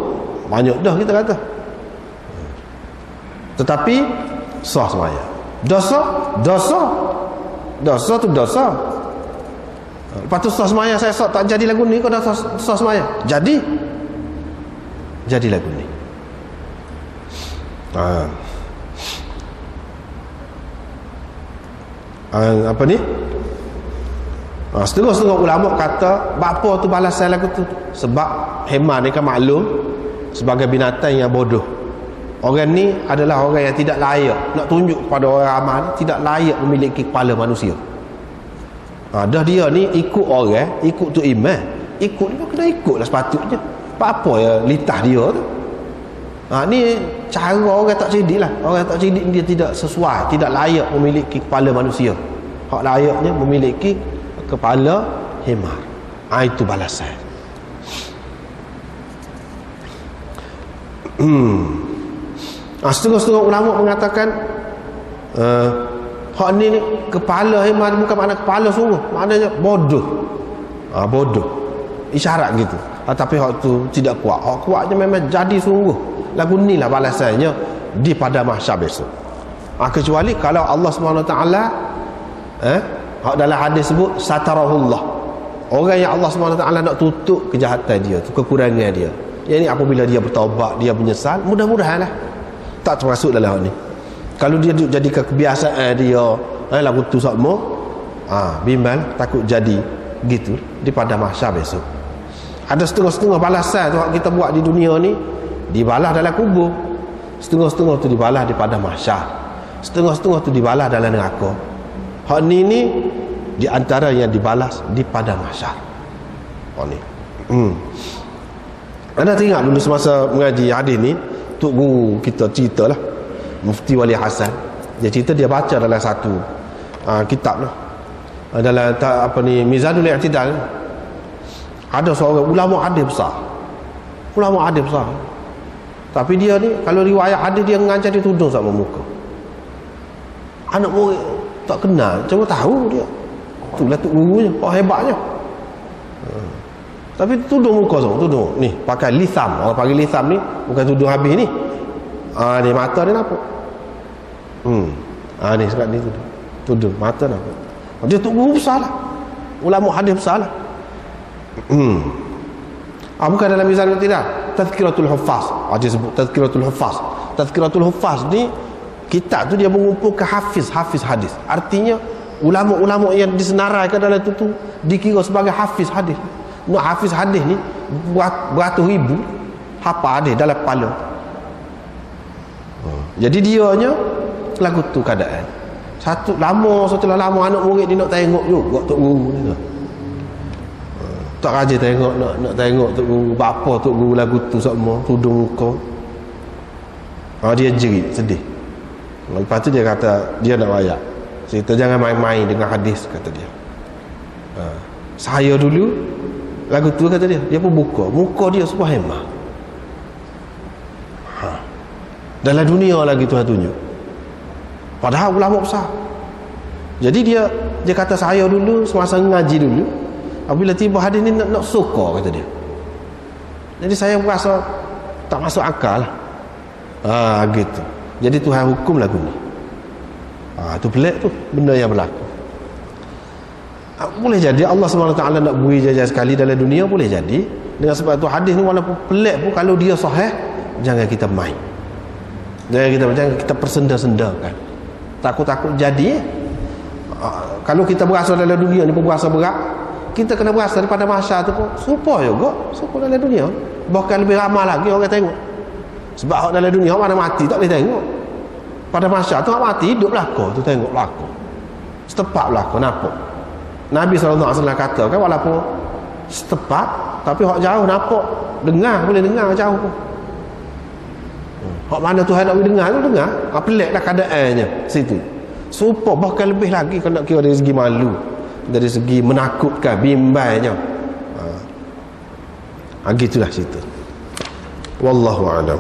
banyak dah kita kata. Tetapi sah sembahyang. Dosa tu dosa. Lepas tu sah sembahyang saya tak jadi lagu ni, kau dah sah sembahyang. Jadi lagu ni. Apa ni? Setengah-setengah ulama kata apa tu balasan lagu tu? Sebab hemar ni kan maklum sebagai binatang yang bodoh. Orang ni adalah orang yang tidak layak, nak tunjuk kepada orang ramai ni, tidak layak memiliki kepala manusia. Dah dia ni ikut orang, ikut tu imam, ikut ni kena ikutlah sepatutnya. Apa ya litah dia tu? Ni cara orang tak cerdik lah. Orang tak cerdik dia tidak sesuai, tidak layak memiliki kepala manusia. Hak layaknya memiliki kepala hemar. Itu balasan. Setengah-setengah ulama mengatakan hak ni kepala hemar bukan makna kepala sungguh, maknanya bodoh. Bodoh. Isyarat gitu. Tapi hak tu tidak kuat. Hak kuatnya memang jadi sungguh. Lagu ni lah balasannya di pada mahsyar besok. Kecuali kalau Allah SWT hak dalam hadis sebut satarahullah. Orang yang Allah SWT nak tutup kejahatan dia tu, kekurangan dia. Yang ni apabila dia bertaubat, dia menyesal, mudah-mudahan lah tak termasuk dalam hal ni. Kalau dia jadikan kebiasaan dia lagu tu sama, bimbang takut jadi gitu di pada mahsyar besok. Ada setengah-setengah balasan tu kita buat di dunia ni dibalas dalam kubur, setengah-setengah tu dibalas di pada mahsyar, setengah-setengah tu dibalas dalam neraka. Hak ni di antara yang dibalas di pada mahsyar. Ni. Anda teringat dulu semasa mengaji hadis ni, tok guru kita ceritalah, Mufti Wali Hasan. Dia cerita dia baca dalam satu kitab lah. Dalam Mizanul I'tidal. Ada seorang ulama hadis besar. Ulama hadis besar. Tapi dia ni kalau riwayat hadis dia mengajar dia tudung sama muka. Anak murid tak kenal, cuma tahu dia. Itulah tok gurunya, hebatnya. Tapi tudung muka semua, tudung ni pakai lisam. Orang panggil lisam ni bukan tudung habis ni. Ni mata dia nampak. Ni sekat ni tudung mata nampak. Dia tu guru besar lah, ulama hadis besar lah. Bukan dalam mizan tidak. Tazkiratul Huffaz, dia sebut Tazkiratul Huffaz. Tazkiratul Huffaz ni kitab tu dia mengumpulkan hafiz hadis. Artinya ulama-ulama yang disenaraikan dalam itu tu dikira sebagai hafiz hadis. Hafiz hadis ni beratus ribu hafal hadis dalam kepala. Jadi dianya lagu tu keadaan. Setelah lama anak murid dia nak tengok juga tok guru ni. Tak raja tengok nak tengok tok guru apa tok guru lagu tu semua tudung muka. Dia jerit sedih. Lepas tu dia kata dia nak wayak. Cerita jangan main-main dengan hadis, kata dia. Saya dulu lagu tu kata dia pun buka muka dia sebuah hemah. Dalam dunia lagi Tuhan tunjuk. Padahal ulama besar. Jadi dia kata saya dulu semasa ngaji dulu, apabila tiba hadis ni nak suka, kata dia. Jadi saya merasa tak masuk akal lah. Gitu. Jadi Tuhan hukum lagu ni. Itu pelik tu benda yang berlaku. Boleh jadi Allah SWT nak beri jajah sekali dalam dunia, boleh jadi. Dengan sebab tu hadis ni walaupun pelik pun, kalau dia sahih, jangan kita main. Jangan kita persenda-sendakan. Takut-takut jadi. Kalau kita berasa dalam dunia ni pun berasa berat, kita kena berasa daripada masa tu pun serupa juga, serupa dalam dunia. Bahkan lebih ramai lagi orang tengok. Sebab dalam dunia mana mati tak boleh tengok. Pada masa tu mati hidup belaka tu tengok belaka. Setepat belaka nampak. Nabi SAW kata kan, walaupun setepat tapi hak jauh nampak, boleh dengar jauh pun. Hak mana Tuhan nak dengar tu dengar. Peliklah keadaannya situ. Serupa bahkan lebih lagi kalau nak kira dari segi malu, dari segi menakutkan, bimbangnya. Gitulah cerita. Wallahu a'lam.